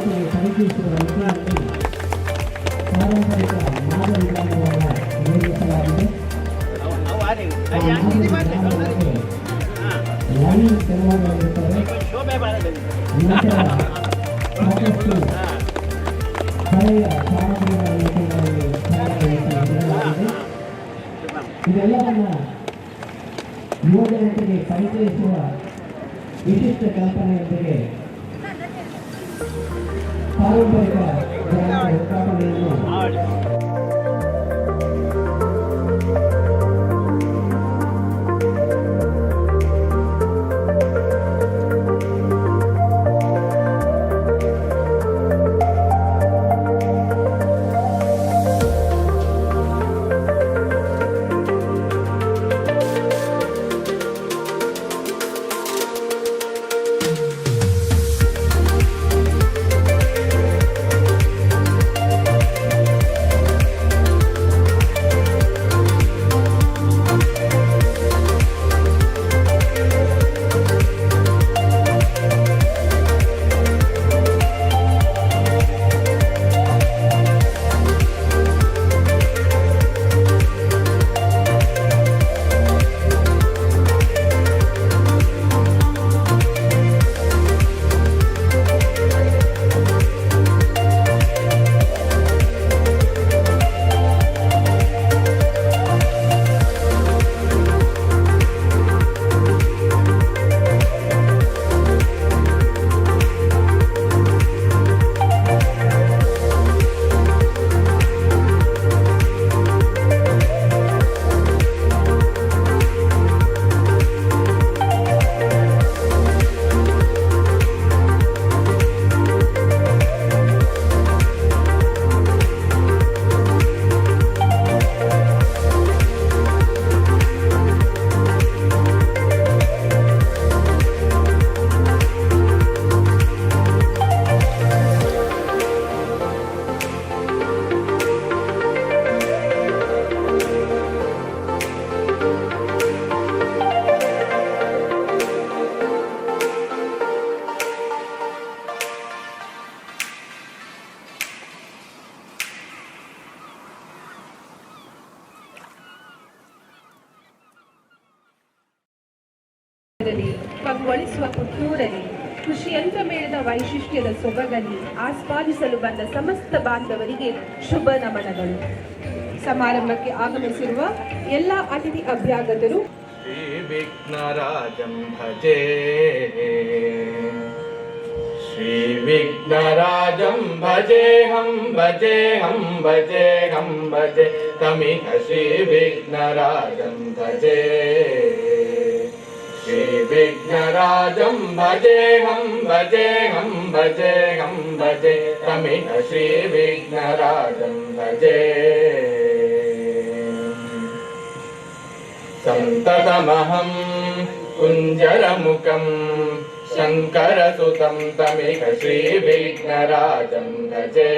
ಭಾರತೀಯ ಪರಿಚಯಿಸುವ ನಿಟ್ಟಿನಲ್ಲಿ ಪಾರಂಪರಿಕ ನಾದ ವಿಧಾನವನ್ನು ನಿರ್ಮಿಸಲಾಗಿದೆ. ಲೈವ್ ತೆರವಾಗಿರುತ್ತದೆ. ನಂತರ ಸಾಕಷ್ಟು ಹಳೆಯ ಸಾಮಗ್ರಿಗಳ ನಿಟ್ಟಿನಲ್ಲಿ ತಯಾರಿಸಲಾಗಿದೆ. ಇದೆಲ್ಲವನ್ನ ಯುವಜನತೆಗೆ ಪರಿಚಯಿಸುವ ವಿಶಿಷ್ಟ ಕಲ್ಪನೆಯೊಂದಿಗೆ ಪಾರಂಪರಿಕ ಗ್ರಾಮದ ಉದ್ಘಾಟನೆಯನ್ನು ಪಗ್ಗೊಳಿಸುವ ಪುತ್ತೂರಲ್ಲಿ ಕೃಷಿಯಂತ್ರ ಮೇಳದ ವೈಶಿಷ್ಟ್ಯದ ಸೊಬಗಲ್ಲಿ ಆಸ್ವಾದಿಸಲು ಬಂದ ಸಮಸ್ತ ಬಾಂಧವರಿಗೆ ಶುಭ ನಮನಗಳು. ಸಮಾರಂಭಕ್ಕೆ ಆಗಮಿಸಿರುವ ಎಲ್ಲ ಅತಿಥಿ ಅಭ್ಯಾಗತರು ಶ್ರೀ ವಿಘ್ನರಾಜಂ ಭಜೆ, ಶ್ರೀ ವಿಘ್ನರಾಜಂ ಭಜೆ ಹಂ ಭಜೆ ಹಂ ಭಜೆ ಹಂ ಭಜೆ ತಮಿಹ ಶ್ರೀ ವಿಘ್ನರಾಜಂ ಭಜೆ, ಶ್ರೀ ವಿಘ್ನರಾಜಂ ಭಜೆ ಹಂ ಭಜೆ ಹಂ ಭಜೆ ಹಂ ಭಜೆ ತಮಿಹ ಶ್ರೀ ವಿಘ್ನರಾಜಂ ಭಜೆ. ಸಂತತಮಹಂ ಕುಂಜರಮುಖಂ ಶಂಕರಸುತಂ ತಮಿಹ ಶ್ರೀ ವಿಘ್ನರಾಜಂ ಭಜೆ,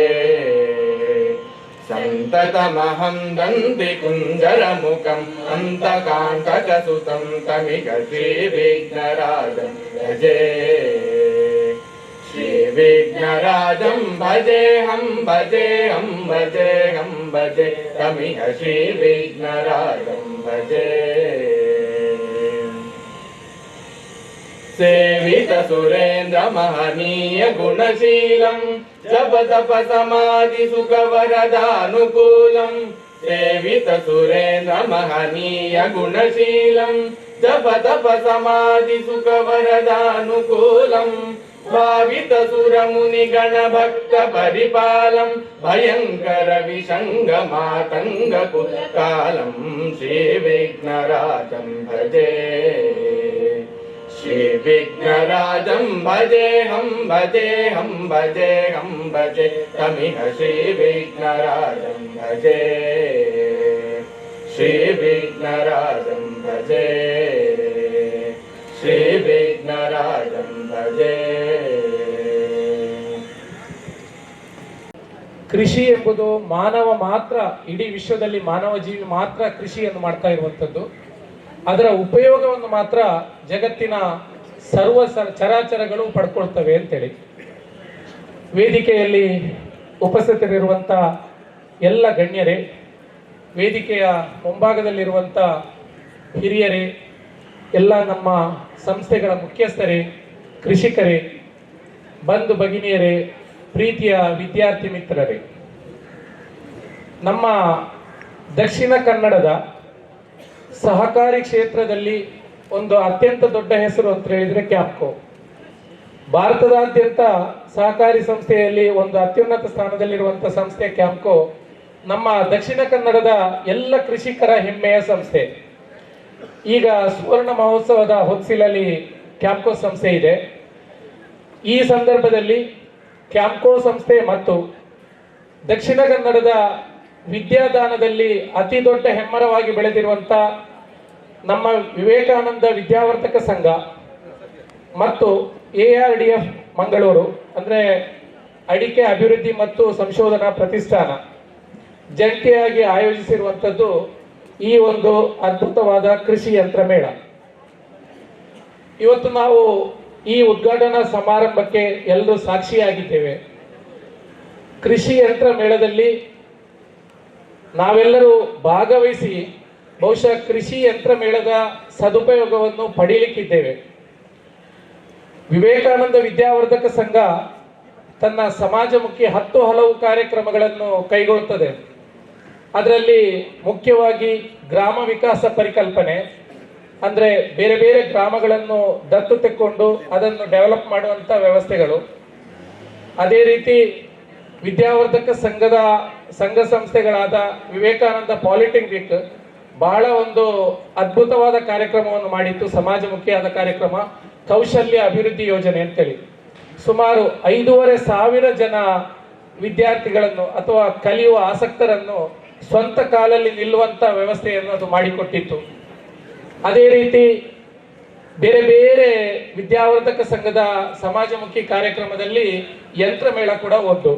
ಸಂತತಮಹಂ ದಂತಿ ಕುಂಜರಮುಖಂ ಅಂತಕಾಂತಕಸುತಂ ತಮಿಹ ಶ್ರೀ ವಿಘ್ನರಾಜಂ ಭಜೆ, ಶ್ರೀ ವಿಘ್ನರಾಜಂ ಭಜೆ ಹಂ ಭಜೆ ಹಂ ಭಜೆ ಹಂ ಭಜೆ ತಮಿಹ ಶ್ರೀ ವಿಘ್ನರಾಜಂ ಭಜೆ. ಸೇವಿತ ಸುರೇಂದ್ರ ಮಹನೀಯ ಗುಣಶೀಲಂ ಜಪ ತಪ ಸಮಾಧಿ ಸುಖ ವರದಾನುಕೂಲಂ, ಸೇವಿತ ಸುರೇಂದ್ರ ಮಹನೀಯ ಗುಣಶೀಲಂ ಜಪ ತಪ ಸಮಾಧಿ ಸುಖ ವರದಾನುಕೂಲಂ, ಭಾವಿತ ಸುರ ಮುನಿ ಗಣ ಭಕ್ತ ಪರಿಪಾಲಂ ಭಯಂಕರ ವಿಷಂಗ ಮಾತಂಗ ಕುಲಕಾಲಂ, ಶ್ರೀ ವಿಘ್ನರಾಜಂ ಭಜೆ, ಶ್ರೀ ವಿಘ್ನರಾಜಂ ಭಜೆ ಹಂ ಭಜೆ ಹಂ ಭಜೆ ಹಂ ಭಜೆ ತಮಿಹ ಶ್ರೀ ವಿಘ್ನರಾಜಂ ಭಜೆ, ಶ್ರೀ ವಿಘ್ನರಾಜಂ ಭಜೆ, ಶ್ರೀ ವಿಘ್ನರಾಜಂ ಭಜೆ. ಕೃಷಿ ಎಂಬುದು ಮಾನವ ಮಾತ್ರ, ಇಡೀ ವಿಶ್ವದಲ್ಲಿ ಮಾನವ ಜೀವಿ ಮಾತ್ರ ಕೃಷಿಯನ್ನು ಮಾಡ್ತಾ ಇರುವಂಥದ್ದು. ಅದರ ಉಪಯೋಗವನ್ನು ಮಾತ್ರ ಜಗತ್ತಿನ ಸರ್ವ ಚರಾಚರಗಳು ಪಡ್ಕೊಳ್ತವೆ ಅಂತೇಳಿ. ವೇದಿಕೆಯಲ್ಲಿ ಉಪಸ್ಥಿತರಿರುವಂಥ ಎಲ್ಲ ಗಣ್ಯರೇ, ವೇದಿಕೆಯ ಮುಂಭಾಗದಲ್ಲಿರುವಂಥ ಹಿರಿಯರೇ, ಎಲ್ಲ ನಮ್ಮ ಸಂಸ್ಥೆಗಳ ಮುಖ್ಯಸ್ಥರೇ, ಕೃಷಿಕರೇ, ಬಂಧು ಭಗಿನಿಯರೇ, ಪ್ರೀತಿಯ ವಿದ್ಯಾರ್ಥಿ ಮಿತ್ರರೇ, ನಮ್ಮ ದಕ್ಷಿಣ ಕನ್ನಡದ ಸಹಕಾರಿ ಕ್ಷೇತ್ರದಲ್ಲಿ ಒಂದು ಅತ್ಯಂತ ದೊಡ್ಡ ಹೆಸರು ಅಂತ ಹೇಳಿದ್ರೆ ಕ್ಯಾಂಪ್ಕೋ. ಭಾರತದಾದ್ಯಂತ ಸಹಕಾರಿ ಸಂಸ್ಥೆಯಲ್ಲಿ ಒಂದು ಅತ್ಯುನ್ನತ ಸ್ಥಾನದಲ್ಲಿರುವಂಥ ಸಂಸ್ಥೆ ಕ್ಯಾಂಪ್ಕೋ ನಮ್ಮ ದಕ್ಷಿಣ ಕನ್ನಡದ ಎಲ್ಲ ಕೃಷಿಕರ ಹೆಮ್ಮೆಯ ಸಂಸ್ಥೆ. ಈಗ ಸುವರ್ಣ ಮಹೋತ್ಸವದ ಹೊತ್ತಿಲಲ್ಲಿ ಕ್ಯಾಂಪ್ಕೋ ಸಂಸ್ಥೆ ಇದೆ. ಈ ಸಂದರ್ಭದಲ್ಲಿ ಕ್ಯಾಂಪ್ಕೋ ಸಂಸ್ಥೆ ಮತ್ತು ದಕ್ಷಿಣ ಕನ್ನಡದ ವಿದ್ಯಾದಾನದಲ್ಲಿ ಅತಿ ದೊಡ್ಡ ಹೆಮ್ಮರವಾಗಿ ಬೆಳೆದಿರುವಂಥ ನಮ್ಮ ವಿವೇಕಾನಂದ ವಿದ್ಯಾವರ್ಧಕ ಸಂಘ ಮತ್ತು ARDF ಮಂಗಳೂರು ಅಂದರೆ ಅಡಿಕೆ ಅಭಿವೃದ್ಧಿ ಮತ್ತು ಸಂಶೋಧನಾ ಪ್ರತಿಷ್ಠಾನ ಜಂಟಿಯಾಗಿ ಆಯೋಜಿಸಿರುವಂಥದ್ದು ಈ ಒಂದು ಅದ್ಭುತವಾದ ಕೃಷಿ ಯಂತ್ರ ಮೇಳ. ಇವತ್ತು ನಾವು ಈ ಉದ್ಘಾಟನಾ ಸಮಾರಂಭಕ್ಕೆ ಎಲ್ಲರೂ ಸಾಕ್ಷಿಯಾಗಿದ್ದೇವೆ. ಕೃಷಿ ಯಂತ್ರ ಮೇಳದಲ್ಲಿ ನಾವೆಲ್ಲರೂ ಭಾಗವಹಿಸಿ ಬಹುಶಃ ಕೃಷಿ ಯಂತ್ರ ಮೇಳದ ಸದುಪಯೋಗವನ್ನು ಪಡೆಯಲಿಕ್ಕಿದ್ದೇವೆ. ವಿವೇಕಾನಂದ ವಿದ್ಯಾವರ್ಧಕ ಸಂಘ ತನ್ನ ಸಮಾಜಮುಖಿ 10 ಹಲವು ಕಾರ್ಯಕ್ರಮಗಳನ್ನು ಕೈಗೊಳ್ಳುತ್ತದೆ. ಅದರಲ್ಲಿ ಮುಖ್ಯವಾಗಿ ಗ್ರಾಮ ವಿಕಾಸ ಪರಿಕಲ್ಪನೆ ಅಂದರೆ ಬೇರೆ ಬೇರೆ ಗ್ರಾಮಗಳನ್ನು ದತ್ತು ತೆಕ್ಕೊಂಡು ಅದನ್ನು ಡೆವಲಪ್ ಮಾಡುವಂಥ ವ್ಯವಸ್ಥೆಗಳು. ಅದೇ ರೀತಿ ವಿದ್ಯಾವರ್ಧಕ ಸಂಘ ಸಂಸ್ಥೆಗಳಾದ ವಿವೇಕಾನಂದ ಪಾಲಿಟೆಕ್ನಿಕ್ ಬಹಳ ಒಂದು ಅದ್ಭುತವಾದ ಕಾರ್ಯಕ್ರಮವನ್ನು ಮಾಡಿತ್ತು. ಸಮಾಜಮುಖಿಯಾದ ಕಾರ್ಯಕ್ರಮ ಕೌಶಲ್ಯ ಅಭಿವೃದ್ಧಿ ಯೋಜನೆ ಅಂತೇಳಿ ಸುಮಾರು 5,500 ಜನ ವಿದ್ಯಾರ್ಥಿಗಳನ್ನು ಅಥವಾ ಕಲಿಯುವ ಆಸಕ್ತರನ್ನು ಸ್ವಂತ ಕಾಲಲ್ಲಿ ನಿಲ್ಲುವಂತ ವ್ಯವಸ್ಥೆಯನ್ನು ಅದು ಮಾಡಿಕೊಟ್ಟಿತ್ತು. ಅದೇ ರೀತಿ ಬೇರೆ ಬೇರೆ ವಿದ್ಯಾವರ್ಧಕ ಸಂಘದ ಸಮಾಜಮುಖಿ ಕಾರ್ಯಕ್ರಮದಲ್ಲಿ ಯಂತ್ರಮೇಳ ಕೂಡ ಒಂದು.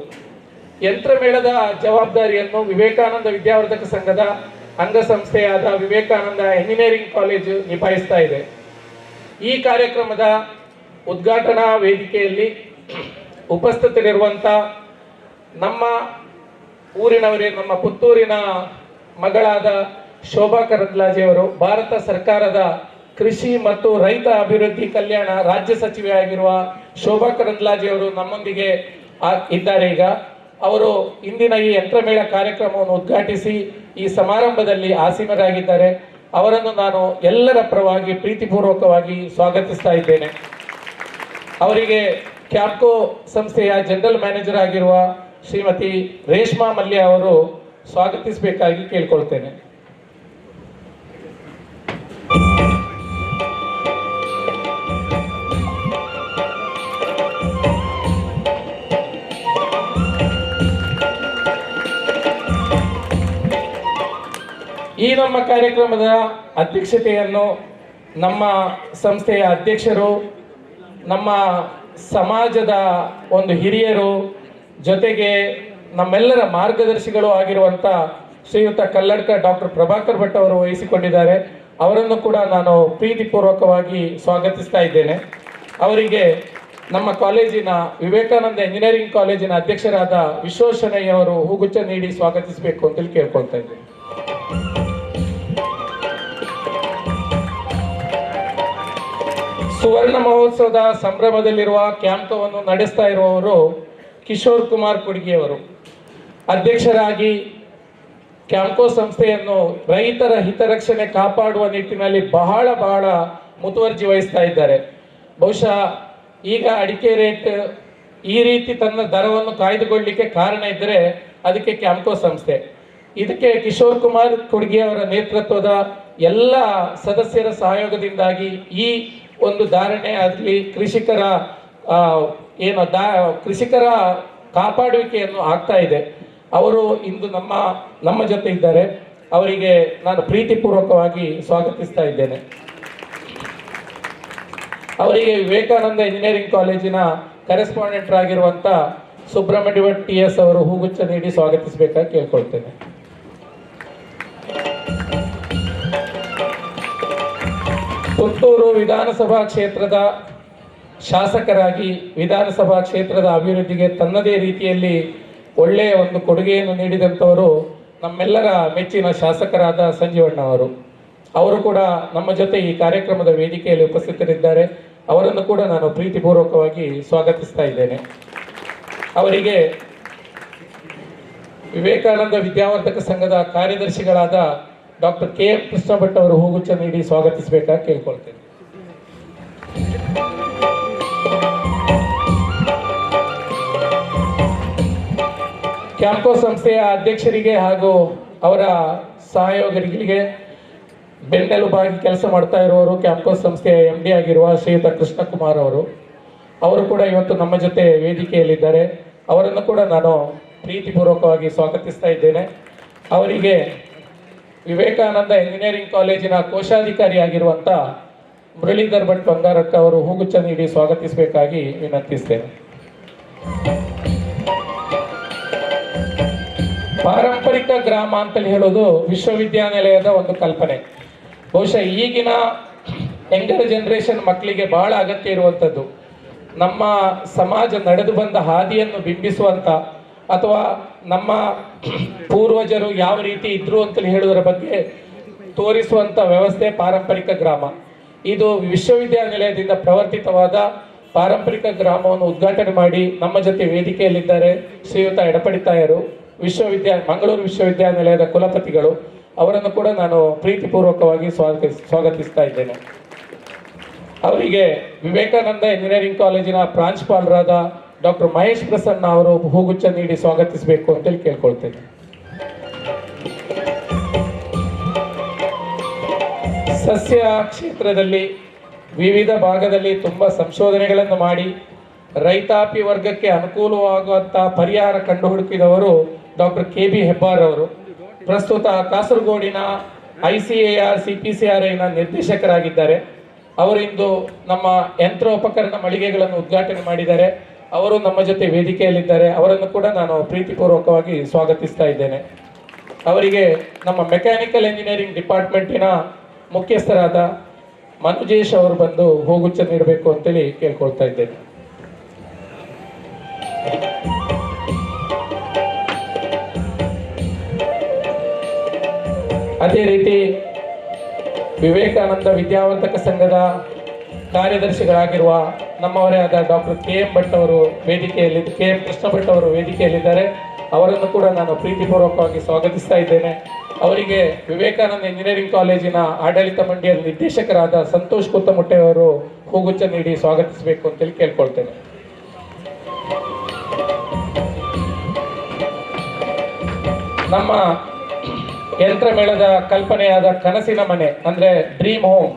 ಯಂತ್ರಮೇಳದ ಜವಾಬ್ದಾರಿಯನ್ನು ವಿವೇಕಾನಂದ ವಿದ್ಯಾವರ್ಧಕ ಸಂಘದ ಅಂಗಸಂಸ್ಥೆಯಾದ ವಿವೇಕಾನಂದ ಎಂಜಿನಿಯರಿಂಗ್ ಕಾಲೇಜು ನಿಭಾಯಿಸ್ತಾ ಇದೆ. ಈ ಕಾರ್ಯಕ್ರಮದ ಉದ್ಘಾಟನಾ ವೇದಿಕೆಯಲ್ಲಿ ಉಪಸ್ಥಿತರಿರುವಂಥ ನಮ್ಮ ಊರಿನವರೇ, ನಮ್ಮ ಪುತ್ತೂರಿನ ಮಗಳಾದ ಶೋಭಾ ಕರಂದ್ಲಾಜೆಯವರು ಭಾರತ ಸರ್ಕಾರದ ಕೃಷಿ ಮತ್ತು ರೈತ ಅಭಿವೃದ್ಧಿ ಕಲ್ಯಾಣ ರಾಜ್ಯ ಸಚಿವೆ ಆಗಿರುವ ಶೋಭಾ ಕರಂದ್ಲಾಜೆಯವರು ನಮ್ಮೊಂದಿಗೆ ಇದ್ದಾರೆ. ಈಗ ಅವರು ಇಂದಿನ ಈ ಯಂತ್ರಮೇಳ ಕಾರ್ಯಕ್ರಮವನ್ನು ಉದ್ಘಾಟಿಸಿ ಈ ಸಮಾರಂಭದಲ್ಲಿ ಆಸೀನರಾಗಿದ್ದಾರೆ. ಅವರನ್ನು ನಾನು ಎಲ್ಲರ ಪರವಾಗಿ ಪ್ರೀತಿಪೂರ್ವಕವಾಗಿ ಸ್ವಾಗತಿಸ್ತಾ ಇದ್ದೇನೆ. ಅವರಿಗೆ ಕ್ಯಾಂಪ್ಕೋ ಸಂಸ್ಥೆಯ ಜನರಲ್ ಮ್ಯಾನೇಜರ್ ಆಗಿರುವ ಶ್ರೀಮತಿ ರೇಷ್ಮಾ ಮಲ್ಯ ಅವರು ಸ್ವಾಗತಿಸಬೇಕಾಗಿ ಕೇಳ್ಕೊಳ್ತೇನೆ. ಈ ನಮ್ಮ ಕಾರ್ಯಕ್ರಮದ ಅಧ್ಯಕ್ಷತೆಯನ್ನು ನಮ್ಮ ಸಂಸ್ಥೆಯ ಅಧ್ಯಕ್ಷರು, ನಮ್ಮ ಸಮಾಜದ ಒಂದು ಹಿರಿಯರು, ಜೊತೆಗೆ ನಮ್ಮೆಲ್ಲರ ಮಾರ್ಗದರ್ಶಿಗಳು ಆಗಿರುವಂಥ ಶ್ರೀಯುತ ಕಲ್ಲಡ್ಕ ಡಾಕ್ಟರ್ ಪ್ರಭಾಕರ್ ಭಟ್ ಅವರು ವಹಿಸಿಕೊಂಡಿದ್ದಾರೆ. ಅವರನ್ನು ಕೂಡ ನಾನು ಪ್ರೀತಿಪೂರ್ವಕವಾಗಿ ಸ್ವಾಗತಿಸ್ತಾ ಇದ್ದೇನೆ. ಅವರಿಗೆ ನಮ್ಮ ಕಾಲೇಜಿನ ವಿವೇಕಾನಂದ ಎಂಜಿನಿಯರಿಂಗ್ ಕಾಲೇಜಿನ ಅಧ್ಯಕ್ಷರಾದ ವಿಶ್ವೇಶ್ವರಯ್ಯ ಅವರು ಹೂಗುಚ್ಛ ನೀಡಿ ಸ್ವಾಗತಿಸಬೇಕು ಅಂತೇಳಿ ಕೇಳ್ಕೊಳ್ತಾ ಇದ್ದೇನೆ. ಸುವರ್ಣ ಮಹೋತ್ಸವದ ಸಂಭ್ರಮದಲ್ಲಿರುವ ಕ್ಯಾಂಪ್ಕವನ್ನು ನಡೆಸ್ತಾ ಇರುವವರು ಕಿಶೋರ್ ಕುಮಾರ್ ಕುಡ್ಗಿಯವರು. ಅಧ್ಯಕ್ಷರಾಗಿ ಕ್ಯಾಂಪ್ಕೋ ಸಂಸ್ಥೆಯನ್ನು ರೈತರ ಹಿತರಕ್ಷಣೆ ಕಾಪಾಡುವ ನಿಟ್ಟಿನಲ್ಲಿ ಬಹಳ ಮುತುವರ್ಜಿ ವಹಿಸ್ತಾ ಇದ್ದಾರೆ. ಬಹುಶಃ ಈಗ ಅಡಿಕೆ ರೇಟ್ ಈ ರೀತಿ ತನ್ನ ದರವನ್ನು ಕಾಯ್ದುಕೊಳ್ಳಲಿಕ್ಕೆ ಕಾರಣ ಇದ್ದರೆ ಅದಕ್ಕೆ ಕ್ಯಾಂಪ್ಕೋ ಸಂಸ್ಥೆ. ಇದಕ್ಕೆ ಕಿಶೋರ್ ಕುಮಾರ್ ಕುಡ್ಗಿ ಅವರ ನೇತೃತ್ವದ ಎಲ್ಲ ಸದಸ್ಯರ ಸಹಯೋಗದಿಂದಾಗಿ ಈ ಒಂದು ಧಾರಣೆ ಆಗಲಿ ಕೃಷಿಕರ ಕೃಷಿಕರ ಕಾಪಾಡುವಿಕೆಯನ್ನು ಆಗ್ತಾ ಇದೆ. ಅವರು ಇಂದು ನಮ್ಮ ಜೊತೆ ಇದ್ದಾರೆ. ಅವರಿಗೆ ನಾನು ಪ್ರೀತಿಪೂರ್ವಕವಾಗಿ ಸ್ವಾಗತಿಸ್ತಾ ಇದ್ದೇನೆ. ಅವರಿಗೆ ವಿವೇಕಾನಂದ ಇಂಜಿನಿಯರಿಂಗ್ ಕಾಲೇಜಿನ ಕರೆಸ್ಪಾಂಡೆಂಟ್ ಆಗಿರುವಂಥ ಸುಬ್ರಹ್ಮಣ್ಯ ಭಟ್ TS ಅವರು ಹೂಗುಚ್ಛ ನೀಡಿ ಸ್ವಾಗತಿಸಬೇಕಾಗಿ ಕೇಳ್ಕೊಳ್ತೇನೆ. ಪುತ್ತೂರು ವಿಧಾನಸಭಾ ಕ್ಷೇತ್ರದ ಶಾಸಕರಾಗಿ ವಿಧಾನಸಭಾ ಕ್ಷೇತ್ರದ ಅಭಿವೃದ್ಧಿಗೆ ತನ್ನದೇ ರೀತಿಯಲ್ಲಿ ಒಳ್ಳೆಯ ಒಂದು ಕೊಡುಗೆಯನ್ನು ನೀಡಿದಂಥವರು ನಮ್ಮೆಲ್ಲರ ಮೆಚ್ಚಿನ ಶಾಸಕರಾದ ಸಂಜೀವಣ್ಣ ಅವರು ಕೂಡ ನಮ್ಮ ಜೊತೆ ಈ ಕಾರ್ಯಕ್ರಮದ ವೇದಿಕೆಯಲ್ಲಿ ಉಪಸ್ಥಿತರಿದ್ದಾರೆ. ಅವರನ್ನು ಕೂಡ ನಾನು ಪ್ರೀತಿಪೂರ್ವಕವಾಗಿ ಸ್ವಾಗತಿಸ್ತಾ ಇದ್ದೇನೆ. ಅವರಿಗೆ ವಿವೇಕಾನಂದ ವಿದ್ಯಾವರ್ಧಕ ಸಂಘದ ಕಾರ್ಯದರ್ಶಿಗಳಾದ ಡಾಕ್ಟರ್ KM ಕೃಷ್ಣ ಭಟ್ ಅವರು ಹೂಗುಚ್ಛ ನೀಡಿ ಸ್ವಾಗತಿಸಬೇಕಾಗಿ ಕೇಳ್ಕೊಳ್ತೇನೆ. ಕ್ಯಾಂಪ್ಕೋ ಸಂಸ್ಥೆಯ ಅಧ್ಯಕ್ಷರಿಗೆ ಹಾಗೂ ಅವರ ಸಹಯೋಗಿಗಳಿಗೆ ಬೆನ್ನೆಲುಬಾಗಿ ಕೆಲಸ ಮಾಡ್ತಾ ಇರುವವರು ಕ್ಯಾಂಪ್ಕೋ ಸಂಸ್ಥೆಯ MD ಆಗಿರುವ ಶ್ರೀಯುತ ಕೃಷ್ಣಕುಮಾರ್ ಅವರು ಕೂಡ ಇವತ್ತು ನಮ್ಮ ಜೊತೆ ವೇದಿಕೆಯಲ್ಲಿದ್ದಾರೆ. ಅವರನ್ನು ಕೂಡ ನಾನು ಪ್ರೀತಿಪೂರ್ವಕವಾಗಿ ಸ್ವಾಗತಿಸ್ತಾ ಇದ್ದೇನೆ. ಅವರಿಗೆ ವಿವೇಕಾನಂದ ಇಂಜಿನಿಯರಿಂಗ್ ಕಾಲೇಜಿನ ಕೋಶಾಧಿಕಾರಿಯಾಗಿರುವಂಥ ಮುರಳೀಧರ್ ಭಟ್ ಬಂಗಾರಕ್ಕ ಅವರು ಹೂಗುಚ್ಛ ನೀಡಿ ಸ್ವಾಗತಿಸಬೇಕಾಗಿ ವಿನಂತಿಸ್ತೇನೆ. ಪಾರಂಪರಿಕ ಗ್ರಾಮ ಅಂತೇಳಿ ಹೇಳೋದು ವಿಶ್ವವಿದ್ಯಾನಿಲಯದ ಒಂದು ಕಲ್ಪನೆ. ಬಹುಶಃ ಈಗಿನ ಯಂಗರ್ ಜನರೇಷನ್ ಮಕ್ಕಳಿಗೆ ಬಹಳ ಅಗತ್ಯ ಇರುವಂಥದ್ದು. ನಮ್ಮ ಸಮಾಜ ನಡೆದು ಬಂದ ಹಾದಿಯನ್ನು ಬಿಂಬಿಸುವಂಥ ಅಥವಾ ನಮ್ಮ ಪೂರ್ವಜರು ಯಾವ ರೀತಿ ಇದ್ರು ಅಂತೇಳಿ ಹೇಳುವುದರ ಬಗ್ಗೆ ತೋರಿಸುವಂಥ ವ್ಯವಸ್ಥೆ ಪಾರಂಪರಿಕ ಗ್ರಾಮ. ಇದು ವಿಶ್ವವಿದ್ಯಾನಿಲಯದಿಂದ ಪ್ರವರ್ತಿತವಾದ ಪಾರಂಪರಿಕ ಗ್ರಾಮವನ್ನು ಉದ್ಘಾಟನೆ ಮಾಡಿ ನಮ್ಮ ಜೊತೆ ವೇದಿಕೆಯಲ್ಲಿದ್ದಾರೆ ಶ್ರೀಯುತ ಎಡಪಡಿ ತಾಯರು, ಮಂಗಳೂರು ವಿಶ್ವವಿದ್ಯಾನಿಲಯದ ಕುಲಪತಿಗಳು. ಅವರನ್ನು ಕೂಡ ನಾನು ಪ್ರೀತಿಪೂರ್ವಕವಾಗಿ ಸ್ವಾಗತಿಸ್ತಾ ಇದ್ದೇನೆ. ಅವರಿಗೆ ವಿವೇಕಾನಂದ ಇಂಜಿನಿಯರಿಂಗ್ ಕಾಲೇಜಿನ ಪ್ರಾಂಶುಪಾಲರಾದ ಡಾಕ್ಟರ್ ಮಹೇಶ್ ಪ್ರಸನ್ನ ಅವರು ಹೂಗುಚ್ಛ ನೀಡಿ ಸ್ವಾಗತಿಸಬೇಕು ಅಂತೇಳಿ ಕೇಳ್ಕೊಳ್ತೇನೆ. ಸಸ್ಯ ಕ್ಷೇತ್ರದಲ್ಲಿ ವಿವಿಧ ಭಾಗದಲ್ಲಿ ತುಂಬಾ ಸಂಶೋಧನೆಗಳನ್ನು ಮಾಡಿ ರೈತಾಪಿ ವರ್ಗಕ್ಕೆ ಅನುಕೂಲವಾಗುವಂತಹ ಪರಿಹಾರ ಕಂಡುಹುಡುಕಿದವರು ಡಾಕ್ಟರ್ KB ಹೆಬ್ಬಾರ್ ಅವರು. ಪ್ರಸ್ತುತ ಕಾಸರಗೋಡಿನ ICAR CPCRIನ ನಿರ್ದೇಶಕರಾಗಿದ್ದಾರೆ. ಅವರಿಂದು ನಮ್ಮ ಯಂತ್ರೋಪಕರಣ ಮಳಿಗೆಗಳನ್ನು ಉದ್ಘಾಟನೆ ಮಾಡಿದ್ದಾರೆ. ಅವರು ನಮ್ಮ ಜೊತೆ ವೇದಿಕೆಯಲ್ಲಿದ್ದಾರೆ. ಅವರನ್ನು ಕೂಡ ನಾನು ಪ್ರೀತಿಪೂರ್ವಕವಾಗಿ ಸ್ವಾಗತಿಸ್ತಾ ಇದ್ದೇನೆ. ಅವರಿಗೆ ನಮ್ಮ ಮೆಕ್ಯಾನಿಕಲ್ ಇಂಜಿನಿಯರಿಂಗ್ ಡಿಪಾರ್ಟ್ಮೆಂಟಿನ ಮುಖ್ಯಸ್ಥರಾದ ಮನುಜೇಶ್ ಅವರು ಬಂದು ಹೂಗುಚ್ಛ ನೀಡಬೇಕು ಅಂತೇಳಿ ಕೇಳ್ಕೊಳ್ತಾ ಇದ್ದೇನೆ. ಅದೇ ರೀತಿ ವಿವೇಕಾನಂದ ವಿದ್ಯಾವರ್ಧಕ ಸಂಘದ ಕಾರ್ಯದರ್ಶಿಗಳಾಗಿರುವ ನಮ್ಮವರೇ ಆದ ಡಾಕ್ಟರ್ KM ಭಟ್ ಅವರು ವೇದಿಕೆಯಲ್ಲಿ KM ಕೃಷ್ಣ ಭಟ್ ಅವರು ವೇದಿಕೆಯಲ್ಲಿದ್ದಾರೆ. ಅವರನ್ನು ಕೂಡ ನಾನು ಪ್ರೀತಿಪೂರ್ವಕವಾಗಿ ಸ್ವಾಗತಿಸ್ತಾ ಇದ್ದೇನೆ. ಅವರಿಗೆ ವಿವೇಕಾನಂದ ಇಂಜಿನಿಯರಿಂಗ್ ಕಾಲೇಜಿನ ಆಡಳಿತ ಮಂಡಳಿಯ ನಿರ್ದೇಶಕರಾದ ಸಂತೋಷ್ ಕುತ್ತಮುಟ್ಟೆ ಅವರು ಹೂಗುಚ್ಛ ನೀಡಿ ಸ್ವಾಗತಿಸಬೇಕು ಅಂತೇಳಿ ಕೇಳ್ಕೊಳ್ತೇನೆ. ನಮ್ಮ ಯಂತ್ರ ಮೇಳದ ಕಲ್ಪನೆಯಾದ ಕನಸಿನ ಮನೆ ಅಂದ್ರೆ ಡ್ರೀಮ್ ಹೋಮ್,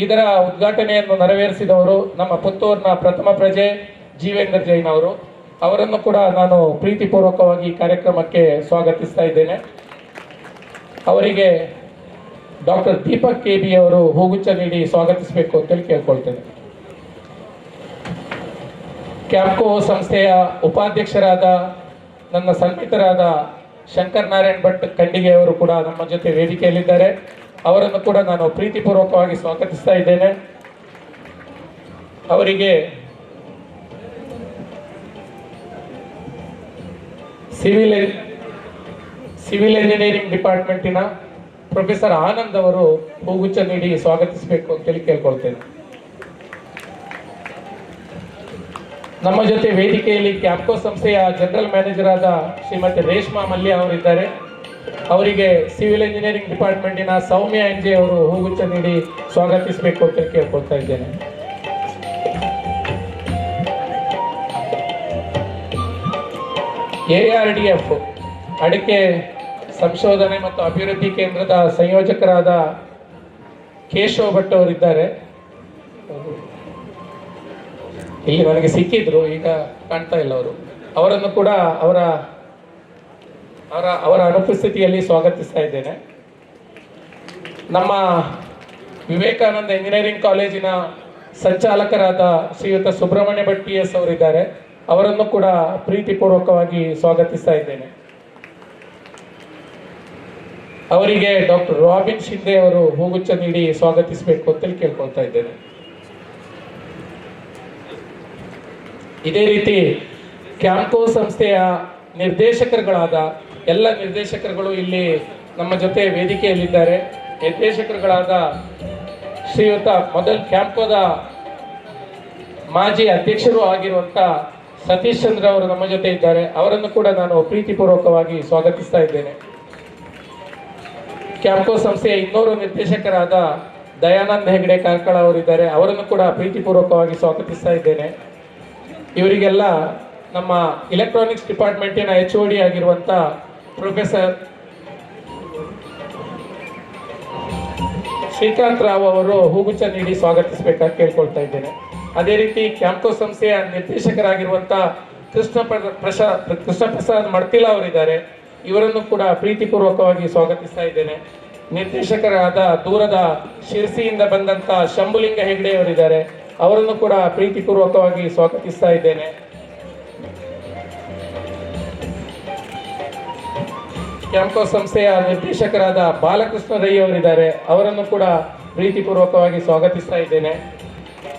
ಇದರ ಉದ್ಘಾಟನೆಯನ್ನು ನೆರವೇರಿಸಿದವರು ನಮ್ಮ ಪುತ್ತೂರಿನ ಪ್ರಥಮ ಪ್ರಜೆ ಜೀವೇಂದ್ರ ಜೈನ್ ಅವರು. ಅವರನ್ನು ಕೂಡ ನಾನು ಪ್ರೀತಿಪೂರ್ವಕವಾಗಿ ಕಾರ್ಯಕ್ರಮಕ್ಕೆ ಸ್ವಾಗತಿಸ್ತಾ ಇದ್ದೇನೆ. ಅವರಿಗೆ ಡಾಕ್ಟರ್ ದೀಪಕ್ KB ಅವರು ಹೂಗುಚ್ಛ ನೀಡಿ ಸ್ವಾಗತಿಸಬೇಕು ಅಂತೇಳಿ ಕೇಳ್ಕೊಳ್ತೇನೆ. ಕ್ಯಾಂಪ್ಕೋ ಸಂಸ್ಥೆಯ ಉಪಾಧ್ಯಕ್ಷರಾದ ನನ್ನ ಸನ್ಮಿತರಾದ ಶಂಕರ್ ನಾರಾಯಣ್ ಭಟ್ ಖಂಡಿಗೆ ಅವರು ಕೂಡ ನಮ್ಮ ಜೊತೆ ವೇದಿಕೆಯಲ್ಲಿದ್ದಾರೆ. ಅವರನ್ನು ಕೂಡ ನಾನು ಪ್ರೀತಿಪೂರ್ವಕವಾಗಿ ಸ್ವಾಗತಿಸ್ತಾ ಇದ್ದೇನೆ. ಅವರಿಗೆ ಸಿವಿಲ್ ಇಂಜಿನಿಯರಿಂಗ್ ಡಿಪಾರ್ಟ್ಮೆಂಟಿನ ಪ್ರೊಫೆಸರ್ ಆನಂದ್ ಅವರು ಹೂಗುಚ್ಛ ನೀಡಿ ಸ್ವಾಗತಿಸಬೇಕು ಅಂತೇಳಿ ಕೇಳ್ಕೊಳ್ತೇನೆ. ನಮ್ಮ ಜೊತೆ ವೇದಿಕೆಯಲ್ಲಿ ಕ್ಯಾಂಪ್ಕೋ ಸಂಸ್ಥೆಯ ಜನರಲ್ ಮ್ಯಾನೇಜರ್ ಆದ ಶ್ರೀಮತಿ ರೇಷ್ಮಾ ಮಲ್ಯ ಅವರಿದ್ದಾರೆ. ಅವರಿಗೆ ಸಿವಿಲ್ ಇಂಜಿನಿಯರಿಂಗ್ ಡಿಪಾರ್ಟ್ಮೆಂಟಿನ ಸೌಮ್ಯ NJ ಅವರು ಹೂಗುಚ್ಛ ನೀಡಿ ಸ್ವಾಗತಿಸಬೇಕು ಅಂತ ಕೇಳ್ಕೊಳ್ತಾ ಇದ್ದೇನೆ. ARDF ಅಡಿಕೆ ಸಂಶೋಧನೆ ಮತ್ತು ಅಭಿವೃದ್ಧಿ ಕೇಂದ್ರದ ಸಂಯೋಜಕರಾದ ಕೇಶವ್ ಭಟ್ ಅವರಿದ್ದಾರೆ. ಇಲ್ಲಿ ನನಗೆ ಸಿಕ್ಕಿದ್ರು, ಈಗ ಕಾಣ್ತಾ ಇಲ್ಲ ಅವರು. ಅವರನ್ನು ಕೂಡ ಅವರ ಅನುಪಸ್ಥಿತಿಯಲ್ಲಿ ಸ್ವಾಗತಿಸ್ತಾ ಇದ್ದೇನೆ. ನಮ್ಮ ವಿವೇಕಾನಂದ ಇಂಜಿನಿಯರಿಂಗ್ ಕಾಲೇಜಿನ ಸಂಚಾಲಕರಾದ ಶ್ರೀಯುತ ಸುಬ್ರಹ್ಮಣ್ಯ ಭಟ್ PS ಅವರಿದ್ದಾರೆ. ಅವರನ್ನು ಕೂಡ ಪ್ರೀತಿಪೂರ್ವಕವಾಗಿ ಸ್ವಾಗತಿಸ್ತಾ ಇದ್ದೇನೆ. ಅವರಿಗೆ ಡಾಕ್ಟರ್ ರಾಬಿನ್ ಶಿಂದೆ ಅವರು ಹೂಗುಚ್ಛ ನೀಡಿ ಸ್ವಾಗತಿಸಬೇಕು ಅಂತೇಳಿ ಕೇಳ್ಕೊಳ್ತಾ ಇದ್ದೇನೆ. ಇದೇ ರೀತಿ ಕ್ಯಾಂಪ್ಕೋ ಸಂಸ್ಥೆಯ ನಿರ್ದೇಶಕರುಗಳಾದ ಎಲ್ಲ ನಿರ್ದೇಶಕರುಗಳು ಇಲ್ಲಿ ನಮ್ಮ ಜೊತೆ ವೇದಿಕೆಯಲ್ಲಿದ್ದಾರೆ. ನಿರ್ದೇಶಕರುಗಳಾದ ಶ್ರೀಯುತ ಮೊದಲು ಕ್ಯಾಂಪ್ಕೋದ ಮಾಜಿ ಅಧ್ಯಕ್ಷರು ಆಗಿರುವಂಥ ಸತೀಶ್ ಚಂದ್ರ ಅವರು ನಮ್ಮ ಜೊತೆ ಇದ್ದಾರೆ. ಅವರನ್ನು ಕೂಡ ನಾನು ಪ್ರೀತಿಪೂರ್ವಕವಾಗಿ ಸ್ವಾಗತಿಸ್ತಾ ಇದ್ದೇನೆ. ಕ್ಯಾಂಪ್ಕೋ ಸಂಸ್ಥೆಯ ಇನ್ನೋರು ನಿರ್ದೇಶಕರಾದ ದಯಾನಂದ್ ಹೆಗ್ಡೆ ಕಾರ್ಕಳ ಅವರಿದ್ದಾರೆ. ಅವರನ್ನು ಕೂಡ ಪ್ರೀತಿಪೂರ್ವಕವಾಗಿ ಸ್ವಾಗತಿಸ್ತಾ ಇದ್ದೇನೆ. ಇವರಿಗೆಲ್ಲ ನಮ್ಮ ಇಲೆಕ್ಟ್ರಾನಿಕ್ಸ್ ಡಿಪಾರ್ಟ್ಮೆಂಟಿನ HOD ಆಗಿರುವಂಥ ಪ್ರೊಫೆಸರ್ ಶ್ರೀಕಾಂತ್ ರಾವ್ ಅವರು ಹೂಗುಚ್ಛ ನೀಡಿ ಸ್ವಾಗತಿಸಬೇಕಾಗಿ ಕೇಳ್ಕೊಳ್ತಾ ಇದ್ದೇನೆ. ಅದೇ ರೀತಿ ಕ್ಯಾಂಪ್ಕೋ ಸಂಸ್ಥೆಯ ನಿರ್ದೇಶಕರಾಗಿರುವಂಥ ಕೃಷ್ಣ ಪ್ರಸಾದ್ ಮಡ್ತಿಲ ಅವರಿದ್ದಾರೆ. ಇವರನ್ನು ಕೂಡ ಪ್ರೀತಿಪೂರ್ವಕವಾಗಿ ಸ್ವಾಗತಿಸ್ತಾ ಇದ್ದೇನೆ. ನಿರ್ದೇಶಕರಾದ ದೂರದ ಶಿರ್ಸಿಯಿಂದ ಬಂದಂಥ ಶಂಭುಲಿಂಗ ಹೆಗ್ಡೆ ಅವರಿದ್ದಾರೆ. ಅವರನ್ನು ಕೂಡ ಪ್ರೀತಿಪೂರ್ವಕವಾಗಿ ಸ್ವಾಗತಿಸ್ತಾ ಇದ್ದೇನೆ. ಕ್ಯಾಂಪ್ಕೋ ಸಂಸ್ಥೆಯ ನಿರ್ದೇಶಕರಾದ ಬಾಲಕೃಷ್ಣ ರೈ ಅವರಿದ್ದಾರೆ. ಅವರನ್ನು ಕೂಡ ಪ್ರೀತಿಪೂರ್ವಕವಾಗಿ ಸ್ವಾಗತಿಸ್ತಾ ಇದ್ದೇನೆ.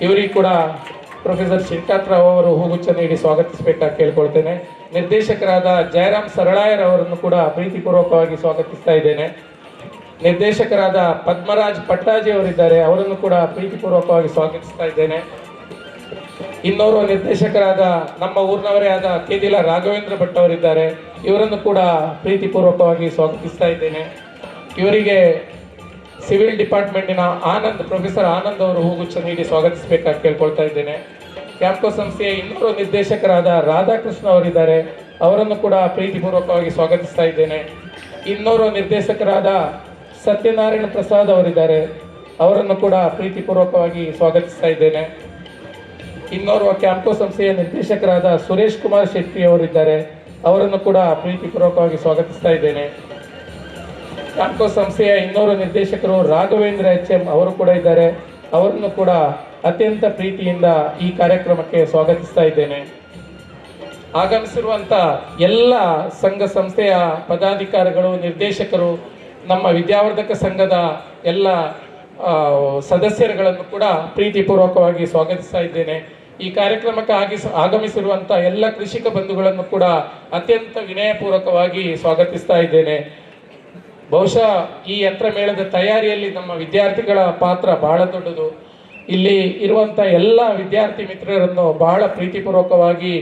ಇವರಿಗೆ ಕೂಡ ಪ್ರೊಫೆಸರ್ ಶ್ರೀಕಾಂತ್ ರಾವ್ ಅವರು ಹೂಗುಚ್ಛ ನೀಡಿ ಸ್ವಾಗತಿಸಬೇಕಾಗಿ ಕೇಳ್ಕೊಳ್ತೇನೆ. ನಿರ್ದೇಶಕರಾದ ಜಯರಾಮ್ ಸರಳಾಯರ್ ಅವರನ್ನು ಕೂಡ ಪ್ರೀತಿಪೂರ್ವಕವಾಗಿ ಸ್ವಾಗತಿಸ್ತಾ ಇದ್ದೇನೆ. ನಿರ್ದೇಶಕರಾದ ಪದ್ಮರಾಜ್ ಪಟ್ಟಾಜಿ ಅವರಿದ್ದಾರೆ. ಅವರನ್ನು ಕೂಡ ಪ್ರೀತಿಪೂರ್ವಕವಾಗಿ ಸ್ವಾಗತಿಸ್ತಾ ಇದ್ದೇನೆ. ಇನ್ನೋರ್ವ ನಿರ್ದೇಶಕರಾದ ನಮ್ಮ ಊರಿನವರೇ ಆದ ಕೇದಿಲ ರಾಘವೇಂದ್ರ ಭಟ್ ಅವರಿದ್ದಾರೆ. ಇವರನ್ನು ಕೂಡ ಪ್ರೀತಿಪೂರ್ವಕವಾಗಿ ಸ್ವಾಗತಿಸ್ತಾ ಇದ್ದೇನೆ. ಇವರಿಗೆ ಸಿವಿಲ್ ಡಿಪಾರ್ಟ್ಮೆಂಟಿನ ಪ್ರೊಫೆಸರ್ ಆನಂದ್ ಅವರು ಹೂಗುಚ್ಛ ನೀಡಿ ಸ್ವಾಗತಿಸಬೇಕಾಗಿ ಕೇಳ್ಕೊಳ್ತಾ ಇದ್ದೇನೆ. ಕ್ಯಾಂಪ್ಕೋ ಸಂಸ್ಥೆಯ ಇನ್ನೋರ್ವ ನಿರ್ದೇಶಕರಾದ ರಾಧಾಕೃಷ್ಣ ಅವರಿದ್ದಾರೆ. ಅವರನ್ನು ಕೂಡ ಪ್ರೀತಿಪೂರ್ವಕವಾಗಿ ಸ್ವಾಗತಿಸ್ತಾ ಇದ್ದೇನೆ. ಇನ್ನೋರ್ವ ನಿರ್ದೇಶಕರಾದ ಸತ್ಯನಾರಾಯಣ ಪ್ರಸಾದ್ ಅವರಿದ್ದಾರೆ. ಅವರನ್ನು ಕೂಡ ಪ್ರೀತಿಪೂರ್ವಕವಾಗಿ ಸ್ವಾಗತಿಸ್ತಾ ಇದ್ದೇನೆ. ಇನ್ನೋರ್ವ ಕ್ಯಾಂಪ್ಕೋ ಸಂಸ್ಥೆಯ ನಿರ್ದೇಶಕರಾದ ಸುರೇಶ್ ಕುಮಾರ್ ಶೆಟ್ಟಿ ಅವರಿದ್ದಾರೆ. ಅವರನ್ನು ಕೂಡ ಪ್ರೀತಿಪೂರ್ವಕವಾಗಿ ಸ್ವಾಗತಿಸ್ತಾ ಇದ್ದೇನೆ. ಕ್ಯಾಂಪ್ಕೋ ಸಂಸ್ಥೆಯ ಇನ್ನೋರ್ವ ನಿರ್ದೇಶಕರು ರಾಘವೇಂದ್ರ HM ಅವರು ಕೂಡ ಇದ್ದಾರೆ. ಅವರನ್ನು ಕೂಡ ಅತ್ಯಂತ ಪ್ರೀತಿಯಿಂದ ಈ ಕಾರ್ಯಕ್ರಮಕ್ಕೆ ಸ್ವಾಗತಿಸ್ತಾ ಇದ್ದೇನೆ. ಆಗಮಿಸಿರುವಂಥ ಎಲ್ಲ ಸಂಘ ಸಂಸ್ಥೆಯ ಪದಾಧಿಕಾರಿಗಳು, ನಿರ್ದೇಶಕರು, ನಮ್ಮ ವಿದ್ಯಾವರ್ಧಕ ಸಂಘದ ಎಲ್ಲ ಸದಸ್ಯರುಗಳನ್ನು ಕೂಡ ಪ್ರೀತಿಪೂರ್ವಕವಾಗಿ ಸ್ವಾಗತಿಸ್ತಾ ಇದ್ದೇನೆ. ಈ ಕಾರ್ಯಕ್ರಮಕ್ಕೆ ಆಗಮಿಸಿರುವಂಥ ಎಲ್ಲ ಕೃಷಿಕ ಬಂಧುಗಳನ್ನು ಕೂಡ ಅತ್ಯಂತ ವಿನಯಪೂರ್ವಕವಾಗಿ ಸ್ವಾಗತಿಸ್ತಾ ಇದ್ದೇನೆ. ಬಹುಶಃ ಈ ಯಂತ್ರ ಮೇಳದ ತಯಾರಿಯಲ್ಲಿ ನಮ್ಮ ವಿದ್ಯಾರ್ಥಿಗಳ ಪಾತ್ರ ಬಹಳ ದೊಡ್ಡದು. ಇಲ್ಲಿ ಇರುವಂಥ ಎಲ್ಲ ವಿದ್ಯಾರ್ಥಿ ಮಿತ್ರರನ್ನು ಬಹಳ ಪ್ರೀತಿಪೂರ್ವಕವಾಗಿ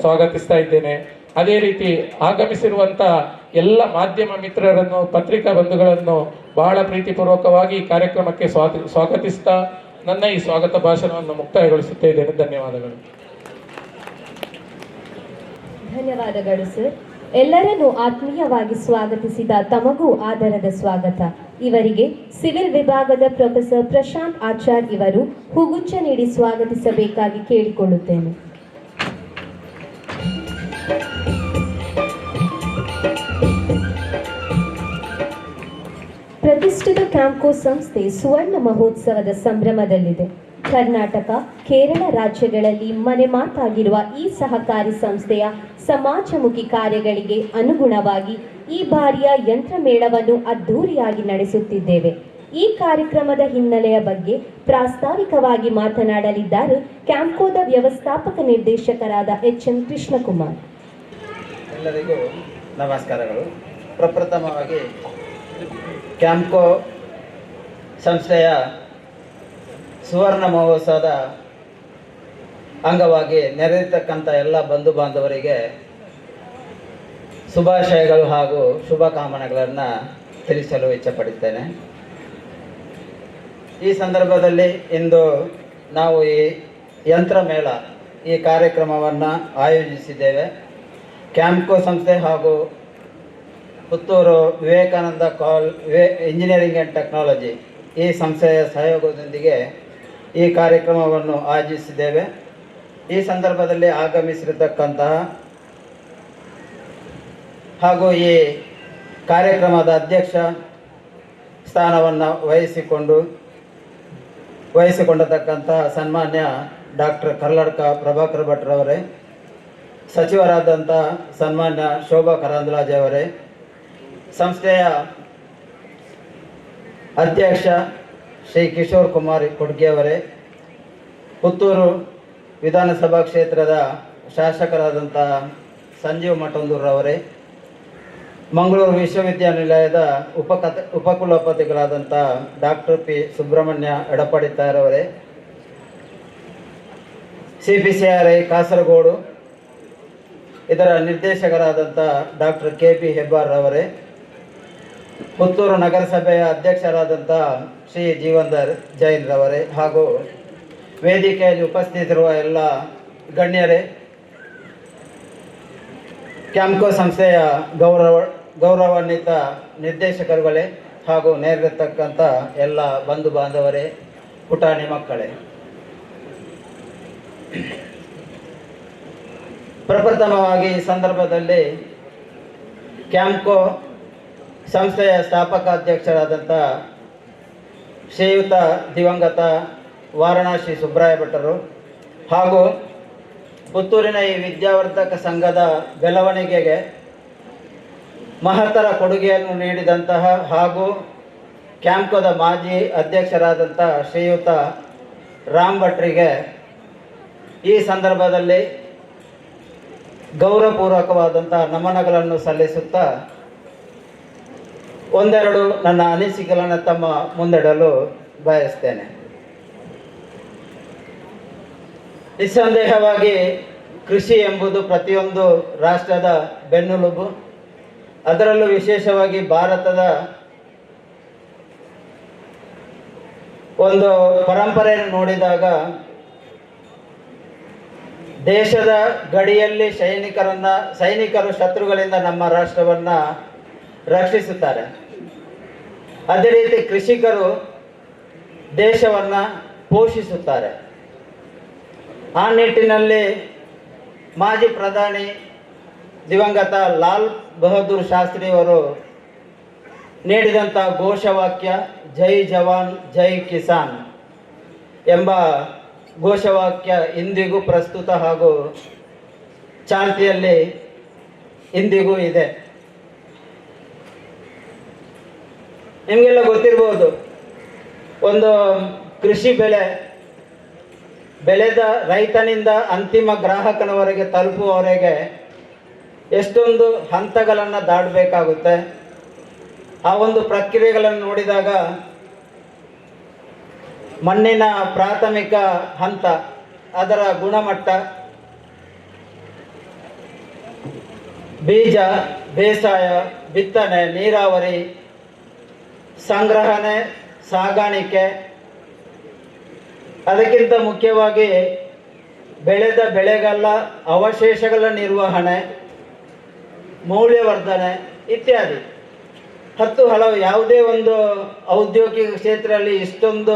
ಸ್ವಾಗತಿಸ್ತಾ ಇದ್ದೇನೆ. ಅದೇ ರೀತಿ ಆಗಮಿಸಿರುವಂಥ ಎಲ್ಲ ಮಾಧ್ಯಮ ಮಿತ್ರರನ್ನು, ಪತ್ರಿಕಾ ಬಂಧುಗಳನ್ನು ಬಹಳ ಪ್ರೀತಿಪೂರ್ವಕವಾಗಿ ಕಾರ್ಯಕ್ರಮಕ್ಕೆ ಸ್ವಾಗತಿಸ್ತಾ ನನ್ನ ಈ ಸ್ವಾಗತ ಭಾಷಣವನ್ನು ಮುಕ್ತಾಯಗೊಳಿಸುತ್ತಾ ಇದ್ದೇನೆ. ಧನ್ಯವಾದಗಳು. ಧನ್ಯವಾದಗಳು ಸರ್. ಎಲ್ಲರನ್ನೂ ಆತ್ಮೀಯವಾಗಿ ಸ್ವಾಗತಿಸಿದ ತಮಗೂ ಆದರದ ಸ್ವಾಗತ. ಇವರಿಗೆ ಸಿವಿಲ್ ವಿಭಾಗದ ಪ್ರೊಫೆಸರ್ ಪ್ರಶಾಂತ್ ಆಚಾರ್ ಇವರು ಹೂಗುಚ್ಛ ನೀಡಿ ಸ್ವಾಗತಿಸಬೇಕಾಗಿ ಕೇಳಿಕೊಳ್ಳುತ್ತೇನೆ. ಪ್ರತಿಷ್ಠಿತ ಕ್ಯಾಂಪ್ಕೋ ಸಂಸ್ಥೆ ಸುವರ್ಣ ಮಹೋತ್ಸವದ ಸಂಭ್ರಮದಲ್ಲಿದೆ. ಕರ್ನಾಟಕ, ಕೇರಳ ರಾಜ್ಯಗಳಲ್ಲಿ ಮನೆ ಮಾತಾಗಿರುವ ಈ ಸಹಕಾರಿ ಸಂಸ್ಥೆಯ ಸಮಾಜಮುಖಿ ಕಾರ್ಯಗಳಿಗೆ ಅನುಗುಣವಾಗಿ ಈ ಬಾರಿಯ ಯಂತ್ರಮೇಳವನ್ನು ಅದ್ಧೂರಿಯಾಗಿ ನಡೆಸುತ್ತಿದ್ದೇವೆ. ಈ ಕಾರ್ಯಕ್ರಮದ ಹಿನ್ನೆಲೆಯ ಬಗ್ಗೆ ಪ್ರಾಸ್ತಾವಿಕವಾಗಿ ಮಾತನಾಡಲಿದ್ದಾರೆ ಕ್ಯಾಂಪ್ಕೋದ ವ್ಯವಸ್ಥಾಪಕ ನಿರ್ದೇಶಕರಾದ HM ಕೃಷ್ಣಕುಮಾರ್. ಎಲ್ಲರಿಗೂ ನಮಸ್ಕಾರಗಳು. ಪ್ರಪ್ರಥಮವಾಗಿ ಕ್ಯಾಂಪ್ಕೋ ಸಂಸ್ಥೆಯ ಸುವರ್ಣ ಮಹೋತ್ಸವದ ಅಂಗವಾಗಿ ನೆರೆದಿರ್ತಕ್ಕಂಥ ಎಲ್ಲ ಬಂಧು ಬಾಂಧವರಿಗೆ ಶುಭಾಶಯಗಳು ಹಾಗೂ ಶುಭಕಾಮನೆಗಳನ್ನು ತಿಳಿಸಲು ಇಚ್ಛೆಪಡುತ್ತೇನೆ. ಈ ಸಂದರ್ಭದಲ್ಲಿ ಇಂದು ನಾವು ಈ ಯಂತ್ರ ಮೇಳ ಈ ಕಾರ್ಯಕ್ರಮವನ್ನು ಆಯೋಜಿಸಿದ್ದೇವೆ. ಕ್ಯಾಂಪ್ಕೋ ಸಂಸ್ಥೆ ಹಾಗೂ Puttur Vivekananda engineering and technology ಈ ಸಂಸ್ಥೆಯ ಸಹಯೋಗದೊಂದಿಗೆ ಈ ಕಾರ್ಯಕ್ರಮವನ್ನು ಆಯೋಜಿಸಿದ್ದೇವೆ. ಈ ಸಂದರ್ಭದಲ್ಲಿ ಆಗಮಿಸಿರತಕ್ಕಂತಹ ಹಾಗೂ ಈ ಕಾರ್ಯಕ್ರಮದ ಅಧ್ಯಕ್ಷ ಸ್ಥಾನವನ್ನು ವಹಿಸಿಕೊಂಡಿರತಕ್ಕಂತಹ ಸನ್ಮಾನ್ಯ ಡಾಕ್ಟರ್ ಕರ್ಲಡ್ಕ ಪ್ರಭಾಕರ್ ಭಟ್ರವರೇ, ಸಚಿವರಾದಂಥ ಸನ್ಮಾನ್ಯ ಶೋಭಾ ಕರಂದ್ಲಾಜೆ ಅವರೇ, ಸಂಸ್ಥೆಯ ಅಧ್ಯಕ್ಷ ಶ್ರೀ ಕಿಶೋರ್ ಕುಮಾರ್ ಕೊಡ್ಗೆ ಅವರೇ, ಪುತ್ತೂರು ವಿಧಾನಸಭಾ ಕ್ಷೇತ್ರದ ಶಾಸಕರಾದಂಥ ಸಂಜೀವ್ ಮಠಂದೂರವರೇ, ಮಂಗಳೂರು ವಿಶ್ವವಿದ್ಯಾನಿಲಯದ ಉಪಕುಲಪತಿಗಳಾದಂಥ ಡಾಕ್ಟರ್ ಪಿ ಸುಬ್ರಹ್ಮಣ್ಯ ಎಡಪಡಿತಾರವರೇ, CPCRI ಕಾಸರಗೋಡು ಇದರ ನಿರ್ದೇಶಕರಾದಂಥ ಡಾಕ್ಟರ್ KP ಹೆಬ್ಬಾರ್ ಅವರೇ, ಪುತ್ತೂರು ನಗರಸಭೆಯ ಅಧ್ಯಕ್ಷರಾದಂಥ ಶ್ರೀ ಜೀವಂದರ್ ಜೈನ್ ರವರೇ, ಹಾಗೂ ವೇದಿಕೆಯಲ್ಲಿ ಉಪಸ್ಥಿತಿರುವ ಎಲ್ಲ ಗಣ್ಯರೇ, ಕ್ಯಾಂಪ್ಕೋ ಸಂಸ್ಥೆಯ ಗೌರವಾನ್ವಿತ ನಿರ್ದೇಶಕರುಗಳೇ ಹಾಗೂ ನೇರಿರತಕ್ಕಂಥ ಎಲ್ಲ ಬಂಧು ಬಾಂಧವರೇ, ಪುಟಾಣಿ ಮಕ್ಕಳೇ, ಪ್ರಪ್ರಥಮವಾಗಿ ಈ ಸಂದರ್ಭದಲ್ಲಿ ಕ್ಯಾಂಪ್ಕೋ ಸಂಸ್ಥೆಯ ಸ್ಥಾಪಕ ಅಧ್ಯಕ್ಷರಾದಂಥ ಶ್ರೀಯುತ ದಿವಂಗತ ವಾರಣಾಸಿ ಸುಬ್ರಾಯ ಭಟ್ಟರು ಹಾಗೂ ಪುತ್ತೂರಿನ ಈ ವಿದ್ಯಾವರ್ಧಕ ಸಂಘದ ಬೆಳವಣಿಗೆಗೆ ಮಹತ್ತರ ಕೊಡುಗೆಯನ್ನು ನೀಡಿದಂತಹ ಹಾಗೂ ಕ್ಯಾಂಪ್ಕೋದ ಮಾಜಿ ಅಧ್ಯಕ್ಷರಾದಂಥ ಶ್ರೀಯುತ ರಾಮ್ ಭಟ್ರಿಗೆ ಈ ಸಂದರ್ಭದಲ್ಲಿ ಗೌರವಪೂರ್ವಕವಾದಂತಹ ನಮನಗಳನ್ನು ಸಲ್ಲಿಸುತ್ತಾ ಒಂದೆರಡು ನನ್ನ ಅನಿಸಿಕೆಗಳನ್ನು ತಮ್ಮ ಮುಂದಿಡಲು ಬಯಸ್ತೇನೆ. ನಿಸ್ಸಂದೇಹವಾಗಿ ಕೃಷಿ ಎಂಬುದು ಪ್ರತಿಯೊಂದು ರಾಷ್ಟ್ರದ ಬೆನ್ನೆಲುಬು. ಅದರಲ್ಲೂ ವಿಶೇಷವಾಗಿ ಭಾರತದ ಒಂದು ಪರಂಪರೆಯನ್ನು ನೋಡಿದಾಗ ದೇಶದ ಗಡಿಯಲ್ಲಿ ಸೈನಿಕರು ಶತ್ರುಗಳಿಂದ ನಮ್ಮ ರಾಷ್ಟ್ರವನ್ನು ರಕ್ಷಿಸುತ್ತಾರೆ. ಅದೇ ರೀತಿ ಕೃಷಿಕರು ದೇಶವನ್ನು ಪೋಷಿಸುತ್ತಾರೆ. ಆ ನಿಟ್ಟಿನಲ್ಲಿ ಮಾಜಿ ಪ್ರಧಾನಿ ದಿವಂಗತ ಲಾಲ್ ಬಹದ್ದೂರ್ ಶಾಸ್ತ್ರಿಯವರು ನೀಡಿದಂಥ ಘೋಷವಾಕ್ಯ ಜೈ ಜವಾನ್ ಜೈ ಕಿಸಾನ್ ಎಂಬ ಘೋಷವಾಕ್ಯ ಇಂದಿಗೂ ಪ್ರಸ್ತುತ ಹಾಗೂ ಚಾಲ್ತಿಯಲ್ಲಿ ಇಂದಿಗೂ ಇದೆ. ನಿಮಗೆಲ್ಲ ಗೊತ್ತಿರ್ಬೋದು, ಒಂದು ಕೃಷಿ ಬೆಳೆದ ರೈತನಿಂದ ಅಂತಿಮ ಗ್ರಾಹಕನವರೆಗೆ ತಲುಪುವವರೆಗೆ ಎಷ್ಟೊಂದು ಹಂತಗಳನ್ನು ದಾಟಬೇಕಾಗುತ್ತೆ. ಆ ಒಂದು ಪ್ರಕ್ರಿಯೆಗಳನ್ನು ನೋಡಿದಾಗ ಮಣ್ಣಿನ ಪ್ರಾಥಮಿಕ ಹಂತ, ಅದರ ಗುಣಮಟ್ಟ, ಬೀಜ, ಬೇಸಾಯ, ಬಿತ್ತನೆ, ನೀರಾವರಿ, ಸಂಗ್ರಹಣೆ, ಸಾಗಾಣಿಕೆ, ಅದಕ್ಕಿಂತ ಮುಖ್ಯವಾಗಿ ಬೆಳೆದ ಬೆಳೆಗಳ ಅವಶೇಷಗಳ ನಿರ್ವಹಣೆ, ಮೌಲ್ಯವರ್ಧನೆ ಇತ್ಯಾದಿ ಹಲವು ಯಾವುದೇ ಒಂದು ಔದ್ಯೋಗಿಕ ಕ್ಷೇತ್ರದಲ್ಲಿ ಇಷ್ಟೊಂದು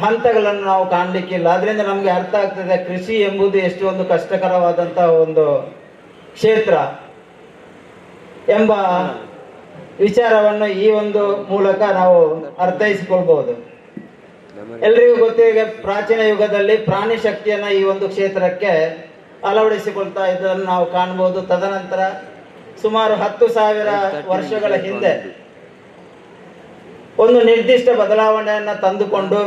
ಹಂತಗಳನ್ನು ನಾವು ಕಾಣಲಿಕ್ಕಿಲ್ಲ. ಅದರಿಂದ ನಮಗೆ ಅರ್ಥ ಆಗ್ತದೆ ಕೃಷಿ ಎಂಬುದು ಎಷ್ಟು ಒಂದು ಕಷ್ಟಕರವಾದಂಥ ಒಂದು ಕ್ಷೇತ್ರ ಎಂಬ ವಿಚಾರವನ್ನು ಈ ಒಂದು ಮೂಲಕ ನಾವು ಅರ್ಥೈಸಿಕೊಳ್ಬಹುದು. ಎಲ್ರಿಗೂ ಗೊತ್ತಿಗೆ ಪ್ರಾಚೀನ ಯುಗದಲ್ಲಿ ಪ್ರಾಣಿ ಶಕ್ತಿಯನ್ನು ಈ ಒಂದು ಕ್ಷೇತ್ರಕ್ಕೆ ಅಳವಡಿಸಿಕೊಳ್ತಾ ಇದ್ದನ್ನು ನಾವು ಕಾಣಬಹುದು. ತದನಂತರ ಸುಮಾರು 10,000 ವರ್ಷಗಳ ಹಿಂದೆ ಒಂದು ನಿರ್ದಿಷ್ಟ ಬದಲಾವಣೆಯನ್ನು ತಂದುಕೊಂಡು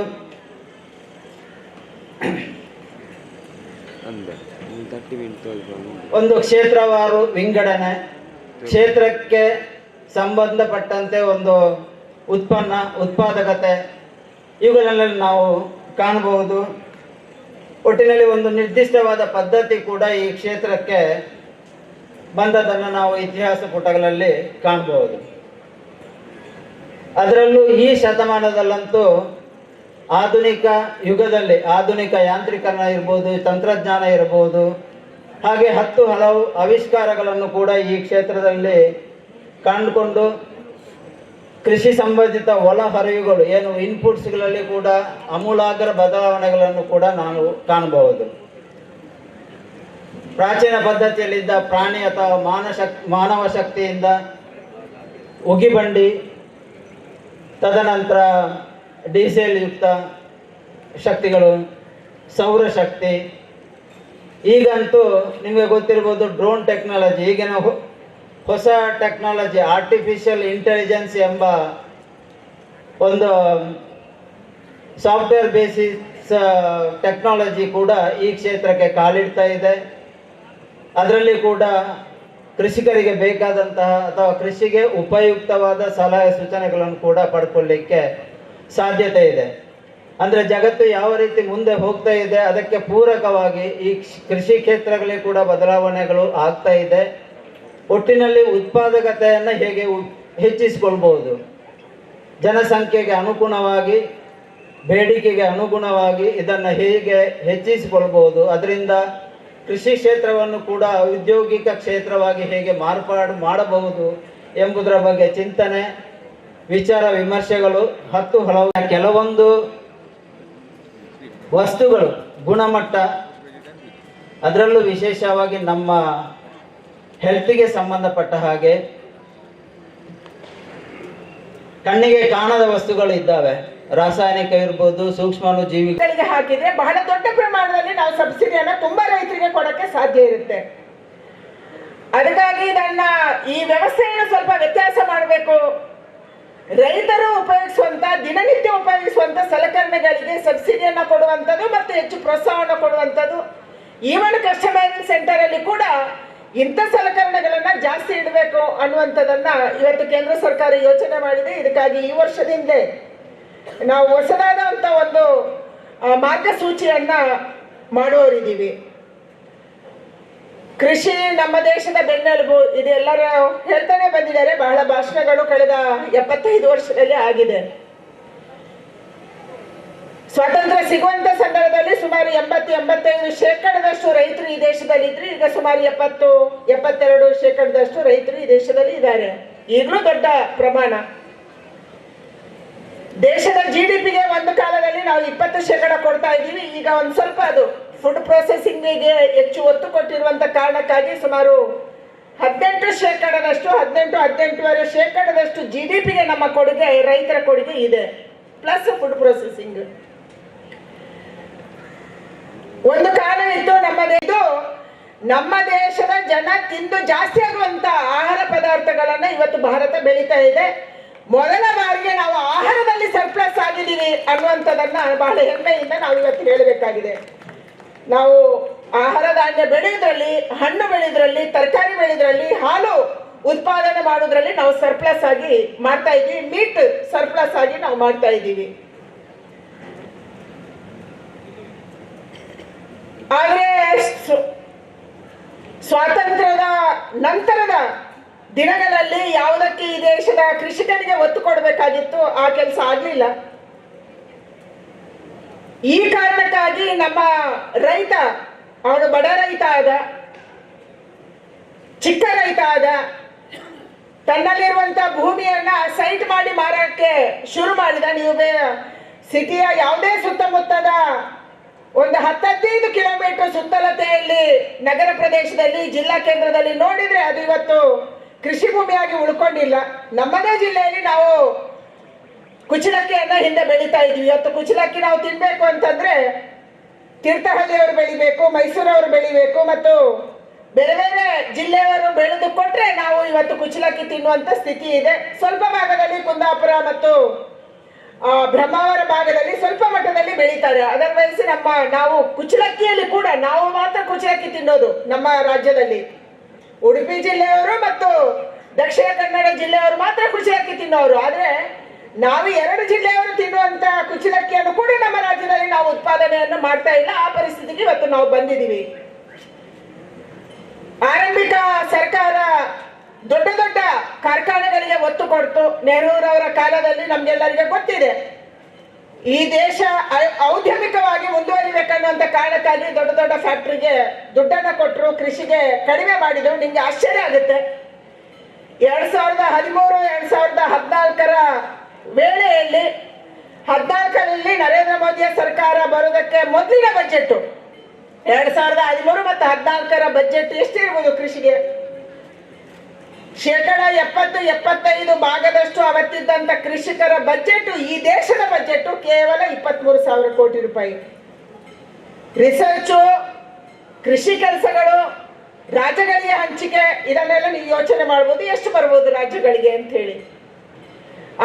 ಒಂದು ಕ್ಷೇತ್ರವಾರು ವಿಂಗಡಣೆ, ಕ್ಷೇತ್ರಕ್ಕೆ ಸಂಬಂಧಪಟ್ಟಂತೆ ಒಂದು ಉತ್ಪಾದಕತೆ ಇವುಗಳಲ್ಲಿ ನಾವು ಕಾಣಬಹುದು. ಒಟ್ಟಿನಲ್ಲಿ ಒಂದು ನಿರ್ದಿಷ್ಟವಾದ ಪದ್ಧತಿ ಕೂಡ ಈ ಕ್ಷೇತ್ರಕ್ಕೆ ಬಂದದನ್ನು ನಾವು ಇತಿಹಾಸ ಪುಟಗಳಲ್ಲಿ ಕಾಣಬಹುದು. ಅದರಲ್ಲೂ ಈ ಶತಮಾನದಲ್ಲಂತೂ ಆಧುನಿಕ ಯುಗದಲ್ಲಿ ಆಧುನಿಕ ಯಾಂತ್ರೀಕರಣ ಇರ್ಬೋದು, ತಂತ್ರಜ್ಞಾನ ಇರ್ಬೋದು, ಹಾಗೆ ಹಲವು ಆವಿಷ್ಕಾರಗಳನ್ನು ಕೂಡ ಈ ಕ್ಷೇತ್ರದಲ್ಲಿ ಕಂಡುಕೊಂಡು ಕೃಷಿ ಸಂಬಂಧಿತ ಒಳಹರಿವುಗಳು ಏನು ಇನ್ಪುಟ್ಸ್ಗಳಲ್ಲಿ ಕೂಡ ಆಮೂಲಾಗ್ರ ಬದಲಾವಣೆಗಳನ್ನು ಕೂಡ ನಾವು ಕಾಣಬಹುದು. ಪ್ರಾಚೀನ ಪದ್ಧತಿಯಲ್ಲಿದ್ದ ಪ್ರಾಣಿ ಅಥವಾ ಮಾನವ ಶಕ್ತಿಯಿಂದ ಉಗಿಬಂಡಿ, ತದನಂತರ ಡೀಸೆಲ್ ಯುಕ್ತ ಶಕ್ತಿಗಳು, ಸೌರಶಕ್ತಿ, ಈಗಂತೂ ನಿಮಗೆ ಗೊತ್ತಿರ್ಬೋದು ಡ್ರೋನ್ ಟೆಕ್ನಾಲಜಿ, ಈಗಿನ ಹೊಸ ಟೆಕ್ನಾಲಜಿ ಆರ್ಟಿಫಿಷಿಯಲ್ ಇಂಟೆಲಿಜೆನ್ಸ್ ಎಂಬ ಒಂದು ಸಾಫ್ಟ್ವೇರ್ ಬೇಸಿಸ್ ಟೆಕ್ನಾಲಜಿ ಕೂಡ ಈ ಕ್ಷೇತ್ರಕ್ಕೆ ಕಾಲಿಡ್ತಾ ಇದೆ. ಅದರಲ್ಲಿ ಕೂಡ ಕೃಷಿಕರಿಗೆ ಬೇಕಾದಂತಹ ಅಥವಾ ಕೃಷಿಗೆ ಉಪಯುಕ್ತವಾದ ಸಲಹೆ ಸೂಚನೆಗಳನ್ನು ಕೂಡ ಪಡ್ಕೊಳ್ಳಿಕ್ಕೆ ಸಾಧ್ಯತೆ ಇದೆ. ಅಂದರೆ ಜಗತ್ತು ಯಾವ ರೀತಿ ಮುಂದೆ ಹೋಗ್ತಾ ಇದೆ ಅದಕ್ಕೆ ಪೂರಕವಾಗಿ ಈ ಕೃಷಿ ಕ್ಷೇತ್ರಗಳಿಗೆ ಕೂಡ ಬದಲಾವಣೆಗಳು ಆಗ್ತಾ ಇದೆ. ಒಟ್ಟಿನಲ್ಲಿ ಉತ್ಪಾದಕತೆಯನ್ನು ಹೇಗೆ ಹೆಚ್ಚಿಸಿಕೊಳ್ಬಹುದು, ಜನಸಂಖ್ಯೆಗೆ ಅನುಗುಣವಾಗಿ, ಬೇಡಿಕೆಗೆ ಅನುಗುಣವಾಗಿ ಇದನ್ನು ಹೇಗೆ ಹೆಚ್ಚಿಸಿಕೊಳ್ಬಹುದು, ಅದರಿಂದ ಕೃಷಿ ಕ್ಷೇತ್ರವನ್ನು ಕೂಡ ಔದ್ಯೋಗಿಕ ಕ್ಷೇತ್ರವಾಗಿ ಹೇಗೆ ಮಾರ್ಪಾಡು ಮಾಡಬಹುದು ಎಂಬುದರ ಬಗ್ಗೆ ಚಿಂತನೆ, ವಿಚಾರ ವಿಮರ್ಶೆಗಳು ಹಲವು. ಕೆಲವೊಂದು ವಸ್ತುಗಳು ಗುಣಮಟ್ಟ, ಅದರಲ್ಲೂ ವಿಶೇಷವಾಗಿ ನಮ್ಮ ಹೆಲ್ತಿಗೆ ಸಂಬಂಧಪಟ್ಟ ಹಾಗೆ ಕಣ್ಣಿಗೆ ಕಾಣದ ವಸ್ತುಗಳು ಇದ್ದಾವೆ. ರಾಸಾಯನಿಕ ಇರ್ಬೋದು, ಸೂಕ್ಷ್ಮಾಣುಜೀವಿಗಳಿಗೆ ಹಾಕಿದ್ರೆ ಬಹಳ ದೊಡ್ಡ ಪ್ರಮಾಣದಲ್ಲಿ ನಾವು ಸಬ್ಸಿಡಿಯನ್ನ ತುಂಬಾ ರೈತರಿಗೆ ಕೊಡಕ್ಕೆ ಸಾಧ್ಯ ಇರುತ್ತೆ. ಅದಕ್ಕಾಗಿ ಈ ವ್ಯವಸ್ಥೆಯನ್ನು ಸ್ವಲ್ಪ ವ್ಯತ್ಯಾಸ ಮಾಡಬೇಕು. ರೈತರು ಉಪಯೋಗಿಸುವಂತ, ದಿನನಿತ್ಯ ಉಪಯೋಗಿಸುವಂತ ಸಲಕರಣೆಗಳಿಗೆ ಸಬ್ಸಿಡಿಯನ್ನ ಕೊಡುವಂಥದ್ದು ಮತ್ತು ಹೆಚ್ಚು ಪ್ರೋತ್ಸಾಹವನ್ನು ಕೊಡುವಂಥದ್ದು. ಈವನ್ ಕಸ್ಟಮೈಸಿಂಗ್ ಸೆಂಟರ್ ಅಲ್ಲಿ ಕೂಡ ಇಂಥ ಸಲಕರಣೆಗಳನ್ನ ಜಾಸ್ತಿ ಇಡಬೇಕು ಅನ್ನುವಂಥದ್ದನ್ನ ಇವತ್ತು ಕೇಂದ್ರ ಸರ್ಕಾರ ಯೋಚನೆ ಮಾಡಿದೆ. ಇದಕ್ಕಾಗಿ ಈ ವರ್ಷದಿಂದ ನಾವು ಹೊಸದಾದಂತ ಒಂದು ಮಾರ್ಗಸೂಚಿಯನ್ನ ಮಾಡುವವರಿದ್ದೀವಿ. ಕೃಷಿ ನಮ್ಮ ದೇಶದ ಬೆನ್ನೆಲುಬು, ಇದು ಎಲ್ಲರೂ ಹೇಳ್ತಾನೆ ಬಂದಿದ್ದಾರೆ. ಬಹಳ ಭಾಷಣಗಳು ಕಳೆದ 75 ವರ್ಷದಲ್ಲಿ ಆಗಿದೆ. ಸ್ವಾತಂತ್ರ್ಯ ಸಿಗುವಂತ ಸಂದರ್ಭದಲ್ಲಿ ಸುಮಾರು 80-85% ರೈತರು ಈ ದೇಶದಲ್ಲಿ ಇದ್ರು. ಈಗ ಸುಮಾರು 70-72% ರೈತರು ಈ ದೇಶದಲ್ಲಿ ಇದ್ದಾರೆ. ಈಗಲೂ ದೊಡ್ಡ ಪ್ರಮಾಣ. ದೇಶದ GDPಗೆ ಒಂದು ಕಾಲದಲ್ಲಿ ನಾವು 20% ಕೊಡ್ತಾ ಇದ್ದೀವಿ. ಈಗ ಒಂದು ಸ್ವಲ್ಪ ಅದು ಫುಡ್ ಪ್ರೊಸೆಸಿಂಗ್ಗೆ ಹೆಚ್ಚು ಒತ್ತು ಕೊಟ್ಟಿರುವಂತ ಕಾರಣಕ್ಕಾಗಿ ಸುಮಾರು 18% GDPಗೆ ನಮ್ಮ ಕೊಡುಗೆ, ರೈತರ ಕೊಡುಗೆ ಇದೆ. Plus food processing. ಒಂದು ಕಾಲ ಇತ್ತು ನಮ್ಮ ದೇಶದ ಜನ ತಿಂದು ಜಾಸ್ತಿ ಆಗುವಂತ ಆಹಾರ ಪದಾರ್ಥಗಳನ್ನ ಇವತ್ತು ಭಾರತ ಬೆಳೀತಾ ಇದೆ. ಮೊದಲ ಬಾರಿಗೆ ನಾವು ಆಹಾರದಲ್ಲಿ ಸರ್ಪ್ಲಸ್ ಆಗಿದ್ದೀವಿ ಅನ್ನುವಂಥದ್ದನ್ನ ಬಹಳ ಹೆಮ್ಮೆಯಿಂದ ನಾವು ಇವತ್ತು ಹೇಳಬೇಕಾಗಿದೆ. ನಾವು ಆಹಾರ ಧಾನ್ಯ ಬೆಳೆಯೋದ್ರಲ್ಲಿ, ಹಣ್ಣು ಬೆಳೆಯೋದ್ರಲ್ಲಿ, ತರಕಾರಿ ಬೆಳೆಯೋದ್ರಲ್ಲಿ, ಹಾಲು ಉತ್ಪಾದನೆ ಮಾಡೋದ್ರಲ್ಲಿ ನಾವು ಸರ್ಪ್ಲಸ್ ಆಗಿ ಮಾಡ್ತಾ ಇದ್ದೀವಿ. ಮೀಟ್ ಸರ್ಪ್ಲಸ್ ಆಗಿ ನಾವು ಮಾಡ್ತಾ ಇದ್ದೀವಿ. ಆದ್ರೆ ಸ್ವಾತಂತ್ರ್ಯದ ನಂತರದ ದಿನಗಳಲ್ಲಿ ಯಾವುದಕ್ಕೆ ಈ ದೇಶದ ಕೃಷಿಕರಿಗೆ ಒತ್ತು ಕೊಡಬೇಕಾಗಿತ್ತು ಆ ಕೆಲಸ ಆಗ್ಲಿಲ್ಲ. ಈ ಕಾರಣಕ್ಕಾಗಿ ನಮ್ಮ ರೈತ, ಅವನು ಬಡ ರೈತ ಆದ, ಚಿಕ್ಕ ರೈತ ಆದ, ತನ್ನಲ್ಲಿರುವಂತ ಭೂಮಿಯನ್ನ ಸೈಟ್ ಮಾಡಿ ಮಾರಕ್ಕೆ ಶುರು ಮಾಡಿದ. ನೀವು ಸಿಟಿಯ ಯಾವುದೇ ಸುತ್ತಮುತ್ತದ ಒಂದು 10-15 ಕಿಲೋಮೀಟರ್ ಸುತ್ತಳತೆಯಲ್ಲಿ ನಗರ ಪ್ರದೇಶದಲ್ಲಿ, ಜಿಲ್ಲಾ ಕೇಂದ್ರದಲ್ಲಿ ನೋಡಿದ್ರೆ ಅದು ಇವತ್ತು ಕೃಷಿ ಭೂಮಿಯಾಗಿ ಉಳ್ಕೊಂಡಿಲ್ಲ. ನಮ್ಮದೇ ಜಿಲ್ಲೆಯಲ್ಲಿ ನಾವು ಕುಚ್ಚಲಕ್ಕಿಯನ್ನ ಹಿಂದೆ ಬೆಳೀತಾ ಇದ್ವಿ. ಇವತ್ತು ಕುಚ್ಚಲಕ್ಕಿ ನಾವು ತಿನ್ಬೇಕು ಅಂತಂದ್ರೆ ತೀರ್ಥಹಳ್ಳಿಯವರು ಬೆಳಿಬೇಕು, ಮೈಸೂರವರು ಬೆಳಿಬೇಕು, ಮತ್ತು ಬೇರೆ ಬೇರೆ ಜಿಲ್ಲೆಯವರು ಬೆಳೆದು ಕೊಟ್ರೆ ನಾವು ಇವತ್ತು ಕುಚ್ಚಲಕ್ಕಿ ತಿನ್ನುವಂತ ಸ್ಥಿತಿ ಇದೆ. ಸ್ವಲ್ಪ ಭಾಗದಲ್ಲಿ ಕುಂದಾಪುರ ಮತ್ತು ಬ್ರಹ್ಮಾವರ ಭಾಗದಲ್ಲಿ ಸ್ವಲ್ಪ ಮಟ್ಟದಲ್ಲಿ ಬೆಳೀತಾರೆ. ಅದರ್ವೈಸ್ ನಾವು ಕುಚ್ಚಲಕ್ಕಿಯಲ್ಲಿ ಕೂಡ ನಾವು ಮಾತ್ರ ಕುಚ್ಚಲಕ್ಕಿ ತಿನ್ನೋದು ನಮ್ಮ ರಾಜ್ಯದಲ್ಲಿ. ಉಡುಪಿ ಜಿಲ್ಲೆಯವರು ಮತ್ತು ದಕ್ಷಿಣ ಕನ್ನಡ ಜಿಲ್ಲೆಯವರು ಮಾತ್ರ ಕುಚ್ಚಲಕ್ಕಿ ತಿನ್ನೋರು. ಆದ್ರೆ ನಾವು 2 ಜಿಲ್ಲೆಯವರು ತಿನ್ನುವಂತ ಕುಚ್ಚಲಕ್ಕಿಯನ್ನು ಕೂಡ ನಮ್ಮ ರಾಜ್ಯದಲ್ಲಿ ನಾವು ಉತ್ಪಾದನೆಯನ್ನು ಮಾಡ್ತಾ ಇಲ್ಲ. ಆ ಪರಿಸ್ಥಿತಿಗೆ ಇವತ್ತು ನಾವು ಬಂದಿದ್ದೀವಿ. ಆರಂಭಿಕ ಸರ್ಕಾರ ದೊಡ್ಡ ದೊಡ್ಡ ಕಾರ್ಖಾನೆಗಳಿಗೆ ಒತ್ತು ಕೊಡ್ತು. ನೆಹರೂರವರ ಕಾಲದಲ್ಲಿ ನಮ್ಗೆಲ್ಲರಿಗೆ ಗೊತ್ತಿದೆ. ಈ ದೇಶ ಔದ್ಯಮಿಕವಾಗಿ ಮುಂದುವರಿಬೇಕನ್ನುವಂತ ಕಾರಣಕ್ಕಾಗಿ ದೊಡ್ಡ ದೊಡ್ಡ ಫ್ಯಾಕ್ಟರಿಗೆ ದುಡ್ಡನ್ನ ಕೊಟ್ಟರು, ಕೃಷಿಗೆ ಕಡಿಮೆ ಮಾಡಿದ್ರು. ನಿಮ್ಗೆ ಆಶ್ಚರ್ಯ ಆಗುತ್ತೆ, 2013-2014 ವೇಳೆಯಲ್ಲಿ 14ರಲ್ಲಿ ನರೇಂದ್ರ ಮೋದಿಯ ಸರ್ಕಾರ ಬರೋದಕ್ಕೆ ಮೊದಲಿನ ಬಜೆಟ್ 2013 ಮತ್ತು 2014 ಬಜೆಟ್ ಎಷ್ಟಿರ್ಬೋದು ಕೃಷಿಗೆ? 70-75 ಭಾಗದಷ್ಟು ಅವತ್ತಿದ್ದಂತ ಕೃಷಿಕರ ಬಜೆಟ್, ಈ ದೇಶದ ಬಜೆಟ್ ಕೇವಲ 23,000 ಕೋಟಿ ರೂಪಾಯಿ. ರಿಸರ್ಚು, ಕೃಷಿ ಕೆಲಸಗಳು, ರಾಜ್ಯಗಳಿಗೆ ಹಂಚಿಕೆ, ಇದನ್ನೆಲ್ಲ ನೀವು ಯೋಚನೆ ಮಾಡ್ಬೋದು ಎಷ್ಟು ಬರ್ಬೋದು ರಾಜ್ಯಗಳಿಗೆ ಅಂತ ಹೇಳಿ.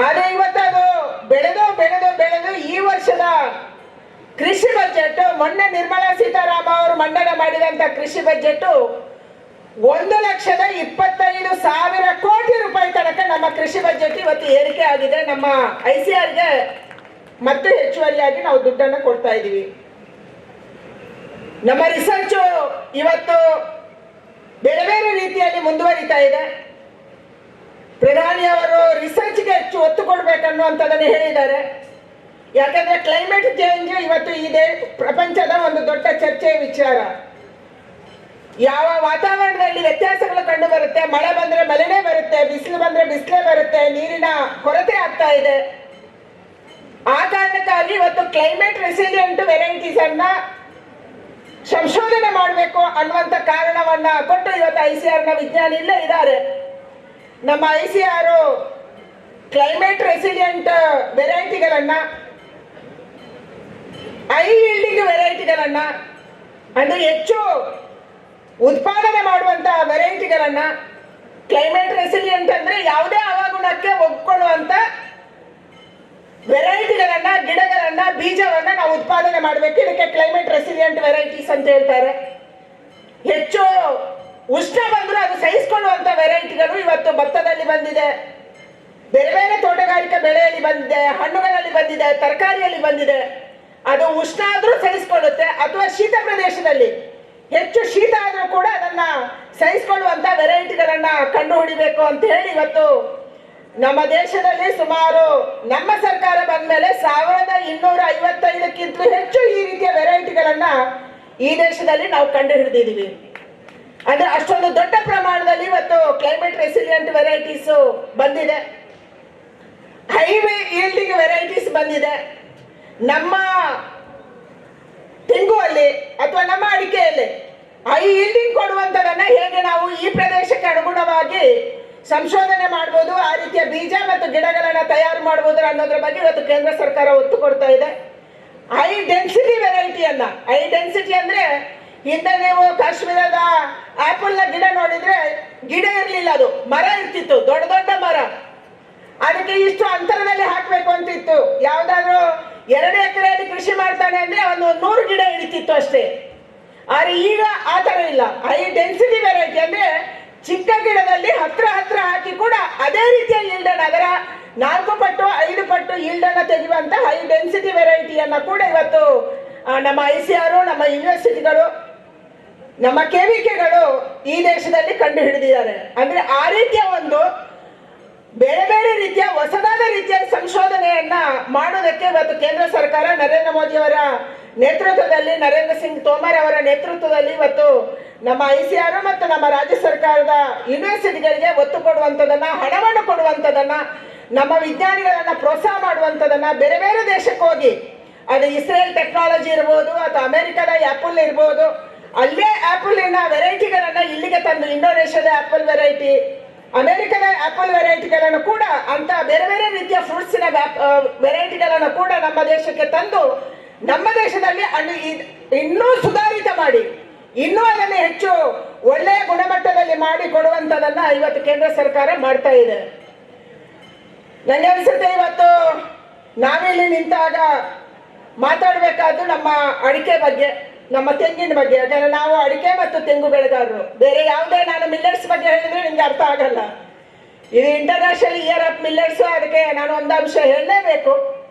ಆದ್ರೆ ಇವತ್ತು ಅದು ಬೆಳೆದು ಬೆಳೆದು ಬೆಳೆದು ಈ ವರ್ಷದ ಕೃಷಿ ಬಜೆಟ್ ಮೊನ್ನೆ ನಿರ್ಮಲಾ ಸೀತಾರಾಮನ್ ಅವರು ಮಂಡನೆ ಮಾಡಿದಂತ ಕೃಷಿ ಬಜೆಟ್ 1,25,000 ಕೋಟಿ ರೂಪಾಯಿ ತನಕ ನಮ್ಮ ಕೃಷಿ ಬಜೆಟ್ ಇವತ್ತು ಏರಿಕೆ ಆಗಿದೆ. ನಮ್ಮ ICRಗೆ ಮತ್ತೆ ಹೆಚ್ಚುವರಿಯಾಗಿ ನಾವು ದುಡ್ಡನ್ನು ಕೊಡ್ತಾ ಇದ್ದೀವಿ. ನಮ್ಮ ರಿಸರ್ಚ್ ಇವತ್ತು ಬೇರೆ ಬೇರೆ ರೀತಿಯಲ್ಲಿ ಮುಂದುವರಿತಾ ಇದೆ. ಪ್ರಧಾನಿಯವರು ರಿಸರ್ಚ್ಗೆ ಹೆಚ್ಚು ಒತ್ತು ಕೊಡಬೇಕನ್ನುವಂಥದ್ದನ್ನು ಹೇಳಿದ್ದಾರೆ. ಯಾಕಂದ್ರೆ ಕ್ಲೈಮೇಟ್ ಚೇಂಜ್ ಇವತ್ತು ಇದೆ ಪ್ರಪಂಚದ ಒಂದು ದೊಡ್ಡ ಚರ್ಚೆಯ ವಿಚಾರ. ಯಾವ ವಾತಾವರಣದಲ್ಲಿ ವ್ಯತ್ಯಾಸಗಳು ಕಂಡು ಬರುತ್ತೆ, ಮಳೆ ಬಂದ್ರೆ ಮಳೆನೇ ಬರುತ್ತೆ, ಬಿಸಿಲು ಬಂದ್ರೆ ಬಿಸಿಲೇ ಬರುತ್ತೆ, ನೀರಿನ ಕೊರತೆ ಆಗ್ತಾ ಇದೆ. ಆ ಕಾರಣಕ್ಕಾಗಿ ಇವತ್ತು ಕ್ಲೈಮೇಟ್ ರೆಸಿಲಿಯಂಟ್ ವೆರೈಟೀಸ್ ಅನ್ನ ಸಂಶೋಧನೆ ಮಾಡಬೇಕು ಅನ್ನುವಂತ ಕಾರಣವನ್ನ ಕೊಟ್ಟು ಇವತ್ತು ICRನ ವಿಜ್ಞಾನಿ ಇಲ್ಲೇ ಇದ್ದಾರೆ. ನಮ್ಮ ICR ಕ್ಲೈಮೇಟ್ ರೆಸಿಲಿಯಂಟ್ ವೆರೈಟಿಗಳನ್ನ, ಹೈ ಯೀಲ್ಡಿಂಗ್ ವೆರೈಟಿಗಳನ್ನ, ಅಂದ್ರೆ ಹೆಚ್ಚು ಉತ್ಪಾದನೆ ಮಾಡುವಂತ ವೆರೈಟಿಗಳನ್ನ, ಕ್ಲೈಮೇಟ್ ರೆಸಿಲಿಯಂಟ್ ಅಂದ್ರೆ ಯಾವುದೇ ಹವಾಗುಣಕ್ಕೆ ಒಗ್ಕೊಳ್ಳುವಂತ ವೆರೈಟಿಗಳನ್ನ, ಗಿಡಗಳನ್ನ, ಬೀಜವನ್ನ ನಾವು ಉತ್ಪಾದನೆ ಮಾಡಬೇಕು. ಇದಕ್ಕೆ ಕ್ಲೈಮೇಟ್ ರೆಸಿಲಿಯಂಟ್ ವೆರೈಟೀಸ್ ಅಂತ ಹೇಳ್ತಾರೆ. ಹೆಚ್ಚು ಉಷ್ಣ ಬಂದರೂ ಅದು ಸಹಿಸಿಕೊಳ್ಳುವಂತ ವೆರೈಟಿಗಳು ಇವತ್ತು ಭತ್ತದಲ್ಲಿ ಬಂದಿದೆ, ಬೇರೆ ಬೇರೆ ತೋಟಗಾರಿಕಾ ಬೆಳೆಯಲ್ಲಿ ಬಂದಿದೆ, ಹಣ್ಣುಗಳಲ್ಲಿ ಬಂದಿದೆ, ತರಕಾರಿಯಲ್ಲಿ ಬಂದಿದೆ. ಅದು ಉಷ್ಣ ಆದ್ರೂ ಸಹಿಸಿಕೊಳ್ಳುತ್ತೆ, ಅಥವಾ ಶೀತ ಪ್ರದೇಶದಲ್ಲಿ ಹೆಚ್ಚು ಶೀತ ಆದ್ರೂ ಕೂಡ ಅದನ್ನ ಸಹಿಸಿಕೊಳ್ಳುವಂತ ವೆರೈಟಿಗಳನ್ನ ಕಂಡು ಹಿಡಿಬೇಕು ಅಂತ ಹೇಳಿ ಇವತ್ತು ನಮ್ಮ ದೇಶದಲ್ಲಿ ಸುಮಾರು ನಮ್ಮ ಸರ್ಕಾರ ಬಂದ ಮೇಲೆ 1,255ಕ್ಕಿಂತಲೂ ಹೆಚ್ಚು ಈ ರೀತಿಯ ವೆರೈಟಿಗಳನ್ನ ಈ ದೇಶದಲ್ಲಿ ನಾವು ಕಂಡು ಹಿಡಿದಿದ್ದೀವಿ. ಅಂದ್ರೆ ಅಷ್ಟೊಂದು ದೊಡ್ಡ ಪ್ರಮಾಣದಲ್ಲಿ ಇವತ್ತು ಕ್ಲೈಮೇಟ್ ರೆಸಿಲಿಯಂಟ್ ವೆರೈಟೀಸ್ ಬಂದಿದೆ, ಹೈವೇ ಯೀಲ್ಡಿಂಗ್ ವೆರೈಟೀಸ್ ಬಂದಿದೆ. ನಮ್ಮ ತೆಂಗುವಲ್ಲಿ ಅಥವಾ ನಮ್ಮ ಅಡಿಕೆಯಲ್ಲಿ ಹೈ ಯೀಲ್ಡಿಂಗ್ ಕೊಡುವಂತದನ್ನ ಹೇಗೆ ನಾವು ಈ ಪ್ರದೇಶಕ್ಕೆ ಅನುಗುಣವಾಗಿ ಸಂಶೋಧನೆ ಮಾಡಬಹುದು, ಆ ರೀತಿಯ ಬೀಜ ಮತ್ತು ಗಿಡಗಳನ್ನ ತಯಾರು ಮಾಡಬಹುದು ಅನ್ನೋದ್ರ ಬಗ್ಗೆ ಇವತ್ತು ಕೇಂದ್ರ ಸರ್ಕಾರ ಒತ್ತು ಕೊಡ್ತಾ ಇದೆ. ಹೈ ಡೆನ್ಸಿಟಿ ವೆರೈಟಿಯನ್ನ, ಹೈ ಡೆನ್ಸಿಟಿ ಅಂದ್ರೆ ಹಿಂದೆ ನೀವು ಕಾಶ್ಮೀರದ ಆಪಲ್ ನ ಗಿಡ ನೋಡಿದ್ರೆ ಗಿಡ ಇರ್ಲಿಲ್ಲ, ಅದು ಮರ ಇರ್ತಿತ್ತು, ದೊಡ್ಡ ದೊಡ್ಡ ಮರ. ಅದಕ್ಕೆ ಇಷ್ಟು ಅಂತರದಲ್ಲಿ ಹಾಕ್ಬೇಕು ಅಂತಿತ್ತು. ಯಾವ್ದಾದ್ರು 2 ಎಕರೆಯಲ್ಲಿ ಕೃಷಿ ಮಾಡ್ತಾನೆ ಅಂದ್ರೆ ಒಂದು 100 ಗಿಡ ಹಿಡಿತಿತ್ತು ಅಷ್ಟೇ. ಆದ್ರೆ ಈಗ ಆ ತರ ಇಲ್ಲ. ಹೈ ಡೆನ್ಸಿಟಿ ವೆರೈಟಿ ಅಂದ್ರೆ ಚಿಕ್ಕ ಗಿಡದಲ್ಲಿ ಹತ್ರ ಹಾಕಿ ಕೂಡ ಅದೇ ರೀತಿಯ ಈಲ್ಡನ್, ಅದರ 4 ಪಟ್ಟು 5 ಪಟ್ಟು ಈಲ್ಡನ್ನ ತೆಗೆಯುವಂತ ಹೈ ಡೆನ್ಸಿಟಿ ವೆರೈಟಿಯನ್ನ ಕೂಡ ಇವತ್ತು ನಮ್ಮ ICR, ನಮ್ಮ ಯೂನಿವರ್ಸಿಟಿಗಳು, ನಮ್ಮ KVKಗಳು ಈ ದೇಶದಲ್ಲಿ ಕಂಡು ಹಿಡಿದಿದ್ದಾರೆ. ಅಂದ್ರೆ ಆ ರೀತಿಯ ಒಂದು ಬೇರೆ ಬೇರೆ ರೀತಿಯ ಹೊಸದಾದ ರೀತಿಯ ಸಂಶೋಧನೆಯನ್ನ ಮಾಡೋದಕ್ಕೆ ಇವತ್ತು ಕೇಂದ್ರ ಸರ್ಕಾರ ನರೇಂದ್ರ ಮೋದಿ ಅವರ ನೇತೃತ್ವದಲ್ಲಿ, ನರೇಂದ್ರ ಸಿಂಗ್ ತೋಮರ್ ಅವರ ನೇತೃತ್ವದಲ್ಲಿ ಇವತ್ತು ನಮ್ಮ ICR ಮತ್ತು ನಮ್ಮ ರಾಜ್ಯ ಸರ್ಕಾರದ ಯೂನಿವರ್ಸಿಟಿಗಳಿಗೆ ಒತ್ತು ಕೊಡುವಂಥದ್ದನ್ನ, ಹಣವನ್ನು ಕೊಡುವಂಥದ್ದನ್ನ, ನಮ್ಮ ವಿಜ್ಞಾನಿಗಳನ್ನ ಪ್ರೋತ್ಸಾಹ ಮಾಡುವಂಥದ್ದನ್ನ, ಬೇರೆ ಬೇರೆ ದೇಶಕ್ಕೆ ಹೋಗಿ, ಅದು ಇಸ್ರೇಲ್ ಟೆಕ್ನಾಲಜಿ ಇರ್ಬೋದು ಅಥವಾ ಅಮೆರಿಕದ ಆಪಲ್ ಇರ್ಬೋದು, ಅಲ್ಲೇ ಆಪಲ್ನ ವೆರೈಟಿಗಳನ್ನ ಇಲ್ಲಿಗೆ ತಂದು, ಇಂಡೋನೇಷ್ಯಾದ ಆಪಲ್ ವೆರೈಟಿ, ಅಮೆರಿಕದ ಆಪಲ್ ವೆರೈಟಿಗಳನ್ನು ಕೂಡ ಅಂತ ಬೇರೆ ಬೇರೆ ರೀತಿಯ ಫ್ರೂಟ್ಸಿನ ವೆರೈಟಿಗಳನ್ನು ಕೂಡ ನಮ್ಮ ದೇಶಕ್ಕೆ ತಂದು, ನಮ್ಮ ದೇಶದಲ್ಲಿ ಇನ್ನೂ ಸುಧಾರಿತ ಮಾಡಿ, ಇನ್ನೂ ಅದನ್ನು ಹೆಚ್ಚು ಒಳ್ಳೆಯ ಗುಣಮಟ್ಟದಲ್ಲಿ ಮಾಡಿ ಕೊಡುವಂತದನ್ನ ಇವತ್ತು ಕೇಂದ್ರ ಸರ್ಕಾರ ಮಾಡ್ತಾ ಇದೆ. ನನಗೆ ಅನ್ಸುತ್ತೆ ಇವತ್ತು ನಾವಿಲ್ಲಿ ನಿಂತಾಗ ಮಾತಾಡಬೇಕಾದ್ದು ನಮ್ಮ ಅಡಿಕೆ ಬಗ್ಗೆ, ನಮ್ಮ ತೆಂಗಿನ ಬಗ್ಗೆ. ಯಾಕಂದ್ರೆ ನಾವು ಅಡಿಕೆ ಮತ್ತು ತೆಂಗು ಬೆಳೆಗಾರರು. ಬೇರೆ ಯಾವುದೇ ನಾನು ಮಿಲ್ಲೆಟ್ಸ್ ಬಗ್ಗೆ ಹೇಳಿದ್ರೆ ನಿಮ್ಗೆ ಅರ್ಥ ಆಗಲ್ಲ. ಇದು ಇಂಟರ್ನ್ಯಾಷನಲ್ ಇಯರ್ ಆಫ್ ಮಿಲ್ಲೆಟ್ಸ್, ಅದಕ್ಕೆ ನಾನು ಒಂದು ಅಂಶ ಹೇಳಲೇಬೇಕು.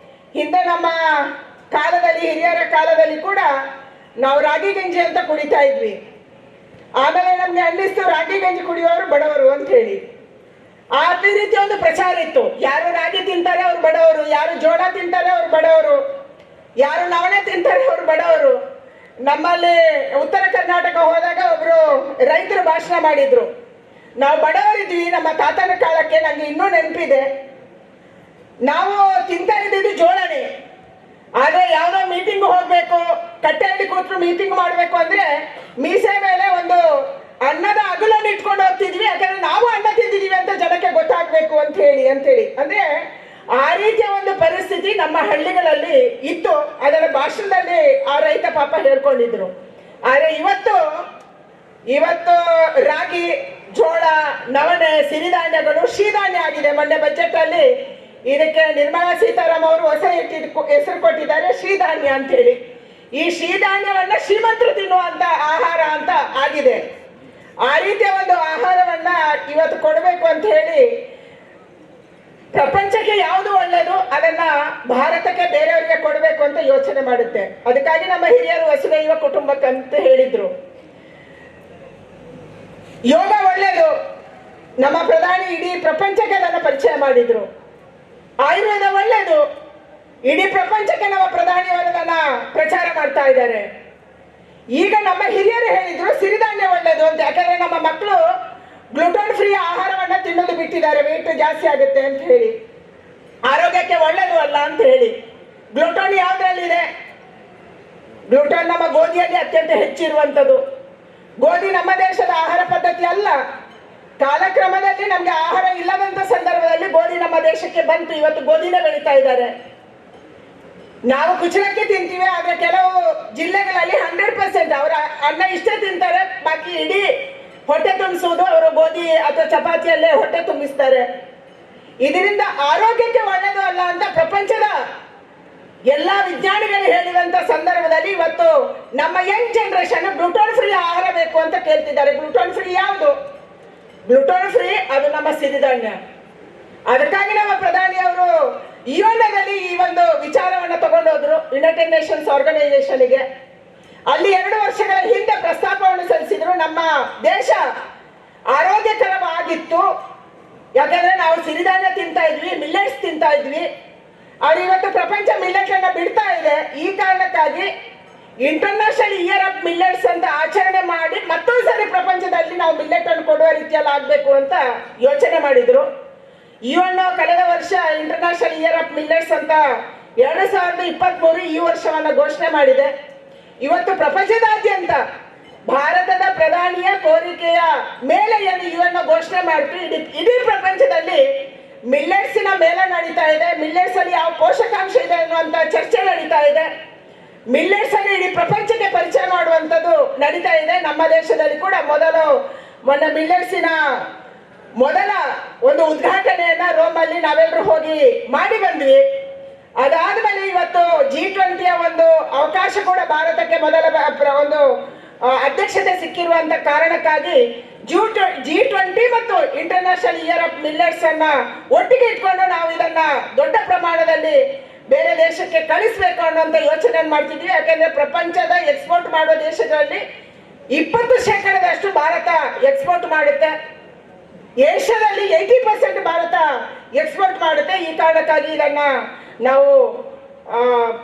ಹಿಂದೆ ನಮ್ಮ ಕಾಲದಲ್ಲಿ, ಹಿರಿಯರ ಕಾಲದಲ್ಲಿ ಕೂಡ ನಾವು ರಾಗಿ ಗಂಜಿ ಅಂತ ಕುಡಿತಾ ಇದ್ವಿ. ಆಮೇಲೆ ನಮ್ಗೆ ಅನ್ನಿಸ್ತು ರಾಗಿ ಗಂಜಿ ಕುಡಿಯೋರು ಬಡವರು ಅಂತ ಹೇಳಿ. ಆ ರೀತಿ ಒಂದು ಪ್ರಚಾರ ಇತ್ತು. ಯಾರು ರಾಗಿ ತಿಂತಾರೆ ಅವ್ರು ಬಡವರು, ಯಾರು ಜೋಳ ತಿಂತಾರೆ ಅವ್ರು ಬಡವರು, ಯಾರು ನವಣೆ ತಿಂತಾರೆ ಅವ್ರು ಬಡವರು. ನಮ್ಮಲ್ಲಿ ಉತ್ತರ ಕರ್ನಾಟಕ ಹೋದಾಗ ಒಬ್ರು ರೈತರು ಭಾಷಣ ಮಾಡಿದ್ರು. ನಾವು ಬಡವರಿದ್ವಿ, ನಮ್ಮ ತಾತನ ಕಾಲಕ್ಕೆ, ನಂಗೆ ಇನ್ನೂ ನೆನಪಿದೆ. ನಾವು ತಿಂತಾ ಇದ್ದಿದ್ದು ಜೋಳನೇ. ಆದ್ರೆ ಯಾವ್ದೋ ಮೀಟಿಂಗ್ ಹೋಗ್ಬೇಕು, ಕಟ್ಟೆಯಲ್ಲಿ ಕೂತ್ರು ಮೀಟಿಂಗ್ ಮಾಡ್ಬೇಕು ಅಂದ್ರೆ ಮೀಸೆ ಮೇಲೆ ಒಂದು ಅನ್ನದ ಅಗಲನ್ನು ಇಟ್ಕೊಂಡು ಹೋಗ್ತಿದ್ವಿ. ಯಾಕಂದ್ರೆ ನಾವು ಅನ್ನ ತಿಂದಿದೀವಿ ಅಂತ ಜನಕ್ಕೆ ಗೊತ್ತಾಗ್ಬೇಕು ಅಂತ ಹೇಳಿ ಅಂದ್ರೆ ಆ ರೀತಿಯ ಒಂದು ಪರಿಸ್ಥಿತಿ ನಮ್ಮ ಹಳ್ಳಿಗಳಲ್ಲಿ ಇತ್ತು. ಅದರ ಭಾಷಣದಲ್ಲಿ ಆ ರೈತ ಪಾಪ ಹೇಳ್ಕೊಂಡಿದ್ರು. ಆದ್ರೆ ಇವತ್ತು ರಾಗಿ, ಜೋಳ, ನವಣೆ, ಸಿರಿಧಾನ್ಯಗಳು ಶ್ರೀಧಾನ್ಯ ಆಗಿದೆ. ಮೊನ್ನೆ ಬಜೆಟ್ ಅಲ್ಲಿ ಇದಕ್ಕೆ ನಿರ್ಮಲಾ ಸೀತಾರಾಮನ್ ಅವರು ಹೊಸ ಹೆಸರು ಕೊಟ್ಟಿದ್ದಾರೆ, ಶ್ರೀಧಾನ್ಯ ಅಂತ ಹೇಳಿ. ಈ ಸಿರಿಧಾನ್ಯವನ್ನ ಶ್ರೀಮಂತರು ತಿನ್ನುವಂತ ಆಹಾರ ಅಂತ ಆಗಿದೆ. ಆ ರೀತಿಯ ಒಂದು ಆಹಾರವನ್ನ ಇವತ್ತು ಕೊಡಬೇಕು ಅಂತ ಹೇಳಿ ಪ್ರಪಂಚಕ್ಕೆ ಯಾವುದು ಒಳ್ಳೆಯದು ಅದನ್ನ ಭಾರತಕ್ಕೆ ಬೇರೆಯವರಿಗೆ ಕೊಡಬೇಕು ಅಂತ ಯೋಚನೆ ಮಾಡುತ್ತೆ. ಅದಕ್ಕಾಗಿ ನಮ್ಮ ಹಿರಿಯರು ವಸುದೈವ ಕುಟುಂಬಕ್ಕಂತ ಹೇಳಿದ್ರು. ಯೋಗ ಒಳ್ಳೆಯದು, ನಮ್ಮ ಪ್ರಧಾನಿ ಇಡೀ ಪ್ರಪಂಚಕ್ಕೆ ಅದನ್ನು ಪರಿಚಯ ಮಾಡಿದ್ರು. ಆಯುರ್ವೇದ ಒಳ್ಳೆಯದು, ಇಡೀ ಪ್ರಪಂಚಕ್ಕೆ ನಮ್ಮ ಪ್ರಧಾನಿಯವರು ಅದನ್ನ ಪ್ರಚಾರ ಮಾಡ್ತಾ ಇದ್ದಾರೆ. ಈಗ ನಮ್ಮ ಹಿರಿಯರು ಹೇಳಿದ್ರು ಸಿರಿಧಾನ್ಯ ಒಳ್ಳೆಯದು ಅಂತ. ಯಾಕಂದ್ರೆ ನಮ್ಮ ಮಕ್ಕಳು ಗ್ಲೂಟೋನ್ ಫ್ರೀ ಆಹಾರವನ್ನ ತಿನ್ನೋದು ಬಿಟ್ಟಿದ್ದಾರೆ, ವೆಯ್ಟ್ ಜಾಸ್ತಿ ಆಗುತ್ತೆ ಅಂತ ಹೇಳಿ, ಆರೋಗ್ಯಕ್ಕೆ ಒಳ್ಳೆಯದು ಅಲ್ಲ ಅಂತ ಹೇಳಿ. ಗ್ಲೂಟೋನ್ ಯಾವ್ದ್ರಲ್ಲಿದೆ? ಗ್ಲೂಟೋನ್ ನಮ್ಮ ಗೋಧಿಯಲ್ಲಿ ಅತ್ಯಂತ ಹೆಚ್ಚಿರುವಂಥದ್ದು. ಗೋಧಿ ನಮ್ಮ ದೇಶದ ಆಹಾರ ಪದ್ಧತಿ ಅಲ್ಲ. ಕಾಲಕ್ರಮದಲ್ಲಿ ನಮ್ಗೆ ಆಹಾರ ಇಲ್ಲದಂತ ಸಂದರ್ಭದಲ್ಲಿ ಗೋಧಿ ನಮ್ಮ ದೇಶಕ್ಕೆ ಬಂತು. ಇವತ್ತು ಗೋಧಿನೇ ಬೆಳೀತಾ ಇದ್ದಾರೆ. ನಾವು ಕುಚ್ಚಲಕ್ಕಿ ತಿಂತೀವಿ, ಆದ್ರೆ ಕೆಲವು ಜಿಲ್ಲೆಗಳಲ್ಲಿ 100% ಅವರ ಅನ್ನ ಇಷ್ಟೇ ತಿಂತಾರೆ, ಬಾಕಿ ಇಡೀ ಹೊಟ್ಟೆ ತುಂಬಿಸುವುದು ಅವರು ಗೋಧಿ ಅಥವಾ ಚಪಾತಿಯಲ್ಲೇ ಹೊಟ್ಟೆ ತುಂಬಿಸ್ತಾರೆ. ಇದರಿಂದ ಆರೋಗ್ಯಕ್ಕೆ ಒಳ್ಳೆಯದು ಅಲ್ಲ ಅಂತ ಪ್ರಪಂಚದ ಎಲ್ಲಾ ವಿಜ್ಞಾನಿಗಳು ಹೇಳಿದಂತ ಸಂದರ್ಭದಲ್ಲಿ ಇವತ್ತು ನಮ್ಮ ಯಂಗ್ ಜನರೇಷನ್ ಗ್ಲೂಟೋನ್ ಫ್ರೀ ಆಹಾರ ಬೇಕು ಅಂತ ಕೇಳ್ತಿದ್ದಾರೆ. ಗ್ಲೂಟೋನ್ ಫ್ರೀ ಯಾವುದು? ಗ್ಲೂಟೋನ್ ಫ್ರೀ ಅದು ನಮ್ಮ ಸಿರಿಧಾನ್ಯ. ಅದಕ್ಕಾಗಿ ನಮ್ಮ ಪ್ರಧಾನಿ ಅವರು ಯುಎನ್ನಲ್ಲಿ ಈ ಒಂದು ವಿಚಾರವನ್ನು ತಗೊಂಡೋದ್ರು ಯುನೈಟೆಡ್ ನೇಷನ್ಸ್ ಆರ್ಗನೈಸೇಷನ್ಗೆ. ಅಲ್ಲಿ 2 ವರ್ಷಗಳ ಹಿಂದೆ ಪ್ರಸ್ತಾಪವನ್ನು ಸಲ್ಲಿಸಿದ್ರು. ನಮ್ಮ ದೇಶ ಆರೋಗ್ಯಕರವಾಗಿತ್ತು, ಯಾಕಂದ್ರೆ ನಾವು ಸಿರಿಧಾನ್ಯ ತಿಂತಾ ಇದ್ವಿ, ಮಿಲ್ಲೆಟ್ಸ್ ತಿಂತಾ ಇದ್ವಿ. ಅವ್ರು ಇವತ್ತು ಪ್ರಪಂಚ ಮಿಲ್ಲೆಟ್ ಅನ್ನ ಬಿಡ್ತಾ ಇದೆ. ಈ ಕಾರಣಕ್ಕಾಗಿ ಇಂಟರ್ನ್ಯಾಷನಲ್ ಇಯರ್ ಆಫ್ ಮಿಲ್ಲೆಟ್ಸ್ ಅಂತ ಆಚರಣೆ ಮಾಡಿ ಮತ್ತೊಂದ್ಸರಿ ಪ್ರಪಂಚದಲ್ಲಿ ನಾವು ಮಿಲ್ಲೆಟ್ ಅನ್ನು ಕೊಡುವ ರೀತಿಯಲ್ಲಿ ಆಗ್ಬೇಕು ಅಂತ ಯೋಚನೆ ಮಾಡಿದ್ರು. ಯುಎನ್ ಕಳೆದ ವರ್ಷ ಇಂಟರ್ನ್ಯಾಷನಲ್ ಇಯರ್ ಆಫ್ ಮಿಲ್ಲೆಟ್ಸ್ ಅಂತ 2023 ಈ ವರ್ಷವನ್ನ ಘೋಷಣೆ ಮಾಡಿದೆ. ಇವತ್ತು ಪ್ರಪಂಚದಾದ್ಯಂತ ಭಾರತದ ಪ್ರಧಾನಿಯ ಕೋರಿಕೆಯ ಮೇಲೆ ಏನು ಯುಎನ್ ಘೋಷಣೆ ಮಾಡ್ತು, ಇಡೀ ಪ್ರಪಂಚದಲ್ಲಿ ಮಿಲ್ಲೆಟ್ಸಿನ ಮೇಲೆ ನಡೀತಾ ಇದೆ. ಮಿಲ್ಲೆಟ್ಸ್ ಅಲ್ಲಿ ಯಾವ ಪೋಷಕಾಂಶ ಇದೆ ಅನ್ನುವಂತ ಚರ್ಚೆ ನಡೀತಾ ಇದೆ. ಮಿಲ್ಲೆಟ್ಸ್ ಅನ್ನು ಇಡೀ ಪ್ರಪಂಚಕ್ಕೆ ಪರಿಚಯ ಮಾಡುವಂಥದ್ದು ನಡೀತಾ ಇದೆ. ನಮ್ಮ ದೇಶದಲ್ಲಿ ಕೂಡ ಮೊನ್ನೆ ಮಿಲ್ಲೆಟ್ಸಿನ ಮೊದಲ ಒಂದು ಉದ್ಘಾಟನೆಯನ್ನ ರೋಮಲ್ಲಿ ನಾವೆಲ್ಲರೂ ಹೋಗಿ ಮಾಡಿ ಬಂದ್ವಿ. ಅದಾದ್ಮೇಲೆ ಇವತ್ತು G20ಯ ಒಂದು ಅವಕಾಶ ಕೂಡ ಭಾರತಕ್ಕೆ ಮೊದಲ ಒಂದು ಅಧ್ಯಕ್ಷತೆ ಸಿಕ್ಕಿರುವಂತ ಕಾರಣಕ್ಕಾಗಿ G20 ಮತ್ತು ಇಂಟರ್ನ್ಯಾಷನಲ್ ಇಯರ್ ಆಫ್ ಮಿಲ್ಲೆಟ್ಸ್ ಅನ್ನ ಒಟ್ಟಿಗೆ ಇಟ್ಕೊಂಡು ನಾವು ಇದನ್ನ ದೊಡ್ಡ ಪ್ರಮಾಣದಲ್ಲಿ ಬೇರೆ ದೇಶಕ್ಕೆ ಕಳಿಸ್ಬೇಕು ಅನ್ನೋಂಥ ಯೋಚನೆ ಮಾಡ್ತಿದ್ವಿ. ಯಾಕಂದ್ರೆ ಪ್ರಪಂಚದ ಎಕ್ಸ್ಪೋರ್ಟ್ ಮಾಡುವ ದೇಶಗಳಲ್ಲಿ 20% ಭಾರತ ಎಕ್ಸ್ಪೋರ್ಟ್ ಮಾಡುತ್ತೆ. ಏಷ್ಯಾದಲ್ಲಿ 80% ಭಾರತ ಎಕ್ಸ್ಪೋರ್ಟ್ ಮಾಡುತ್ತೆ. ಈ ಕಾರಣಕ್ಕಾಗಿ ಇದನ್ನ ನಾವು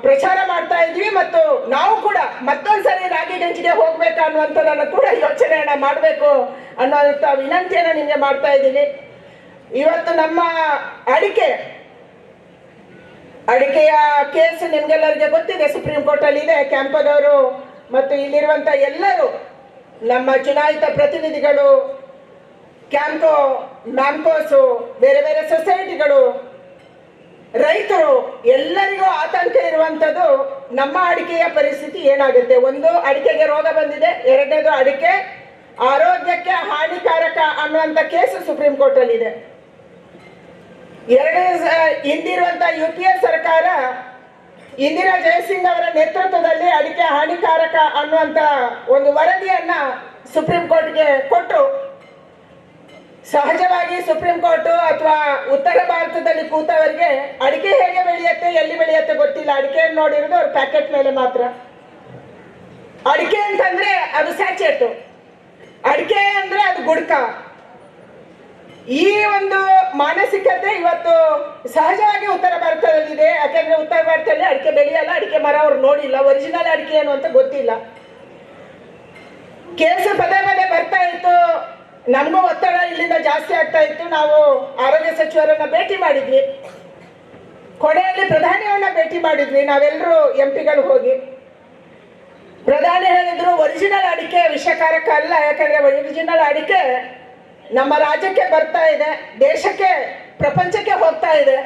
ಪ್ರಚಾರ ಮಾಡ್ತಾ ಇದ್ವಿ ಮತ್ತು ನಾವು ಕೂಡ ಮತ್ತೊಂದ್ಸರಿ ರಾಗಿಗಂಜಿಗೆ ಹೋಗ್ಬೇಕು ಅನ್ನುವಂಥದ್ದನ್ನು ಕೂಡ ಯೋಚನೆಯನ್ನ ಮಾಡಬೇಕು ಅನ್ನೋಂಥ ವಿನಂತಿಯನ್ನ ನಿಮಗೆ ಮಾಡ್ತಾ ಇದ್ದೀನಿ. ಇವತ್ತು ನಮ್ಮ ಅಡಿಕೆಯ ಕೇಸ್ ನಿಮ್ಗೆಲ್ಲರಿಗೆ ಗೊತ್ತಿದೆ, ಸುಪ್ರೀಂ ಕೋರ್ಟ್ ಅಲ್ಲಿ ಇದೆ. ಕ್ಯಾಂಪದವರು ಮತ್ತು ಇಲ್ಲಿರುವಂತ ಎಲ್ಲರೂ ನಮ್ಮ ಚುನಾಯಿತ ಪ್ರತಿನಿಧಿಗಳು, ಕ್ಯಾಂಕೋ, ಮ್ಯಾಮ್ಕೋಸು, ಬೇರೆ ಬೇರೆ ಸೊಸೈಟಿಗಳು, ರೈತರು ಎಲ್ಲರಿಗೂ ಆತಂಕ ಇರುವಂತದ್ದು ನಮ್ಮ ಅಡಿಕೆಯ ಪರಿಸ್ಥಿತಿ ಏನಾಗುತ್ತೆ. ಒಂದು, ಅಡಿಕೆಗೆ ರೋಗ ಬಂದಿದೆ. ಎರಡನೇದು, ಅಡಿಕೆ ಆರೋಗ್ಯಕ್ಕೆ ಹಾನಿಕಾರಕ ಅನ್ನುವಂತ ಕೇಸು ಸುಪ್ರೀಂ ಕೋರ್ಟ್ ಅಲ್ಲಿ ಇದೆ. ಹಿಂದಿರುವಂತ UPA ಸರ್ಕಾರ ಇಂದಿರಾ ಜಯಸಿಂಗ್ ಅವರ ನೇತೃತ್ವದಲ್ಲಿ ಅಡಿಕೆ ಹಾನಿಕಾರಕ ಅನ್ನುವಂತ ಒಂದು ವರದಿಯನ್ನ ಸುಪ್ರೀಂ ಕೋರ್ಟ್ಗೆ ಕೊಟ್ಟು, ಸಹಜವಾಗಿ ಸುಪ್ರೀಂ ಕೋರ್ಟ್ ಅಥವಾ ಉತ್ತರ ಭಾರತದಲ್ಲಿ ಕೂತವರಿಗೆ ಅಡಿಕೆ ಹೇಗೆ ಬೆಳೆಯುತ್ತೆ, ಎಲ್ಲಿ ಬೆಳೆಯುತ್ತೆ ಗೊತ್ತಿಲ್ಲ. ಅಡಿಕೆಯನ್ನು ನೋಡಿರೋದು ಅವ್ರ ಪ್ಯಾಕೆಟ್ ಮೇಲೆ ಮಾತ್ರ. ಅಡಿಕೆ ಅಂತಂದ್ರೆ ಅದು ಸ್ಯಾಚೆಟ್, ಅಡಿಕೆ ಅಂದ್ರೆ ಅದು ಗುಡ್ಕ. ಈ ಒಂದು ಮಾನಸಿಕತೆ ಇವತ್ತು ಸಹಜವಾಗಿ ಉತ್ತರ ಭಾರತದಲ್ಲಿದೆ. ಯಾಕಂದ್ರೆ ಉತ್ತರ ಭಾರತದಲ್ಲಿ ಅಡಿಕೆ ಬೆಳೆಯಲ್ಲ, ಅಡಿಕೆ ಮರ ಅವ್ರು ನೋಡಿಲ್ಲ, ಒರಿಜಿನಲ್ ಅಡಿಕೆ ಏನು ಅಂತ ಗೊತ್ತಿಲ್ಲ. ಕೇಸು ಪದೇ ಪದೇ ಬರ್ತಾ ಇತ್ತು. ನಮಗೂ ಒತ್ತಡ ಇಲ್ಲಿಂದ ಜಾಸ್ತಿ ಆಗ್ತಾ ಇತ್ತು. ನಾವು ಆರೋಗ್ಯ ಸಚಿವರನ್ನ ಭೇಟಿ ಮಾಡಿದ್ವಿ, ಕೊನೆಯಲ್ಲಿ ಪ್ರಧಾನಿಯವ್ರನ್ನ ಭೇಟಿ ಮಾಡಿದ್ವಿ ನಾವೆಲ್ಲರೂ MP ಗಳು ಹೋಗಿ. ಪ್ರಧಾನಿ ಹೇಳಿದ್ರು ಒರಿಜಿನಲ್ ಅಡಿಕೆ ವಿಷಕಾರಕ ಅಲ್ಲ, ಯಾಕಂದ್ರೆ ಒರಿಜಿನಲ್ ಅಡಿಕೆ ನಮ್ಮ ರಾಜ್ಯಕ್ಕೆ ಬರ್ತಾ ಇದೆ, ದೇಶಕ್ಕೆ, ಪ್ರಪಂಚಕ್ಕೆ ಹೋಗ್ತಾ ಇದೆ.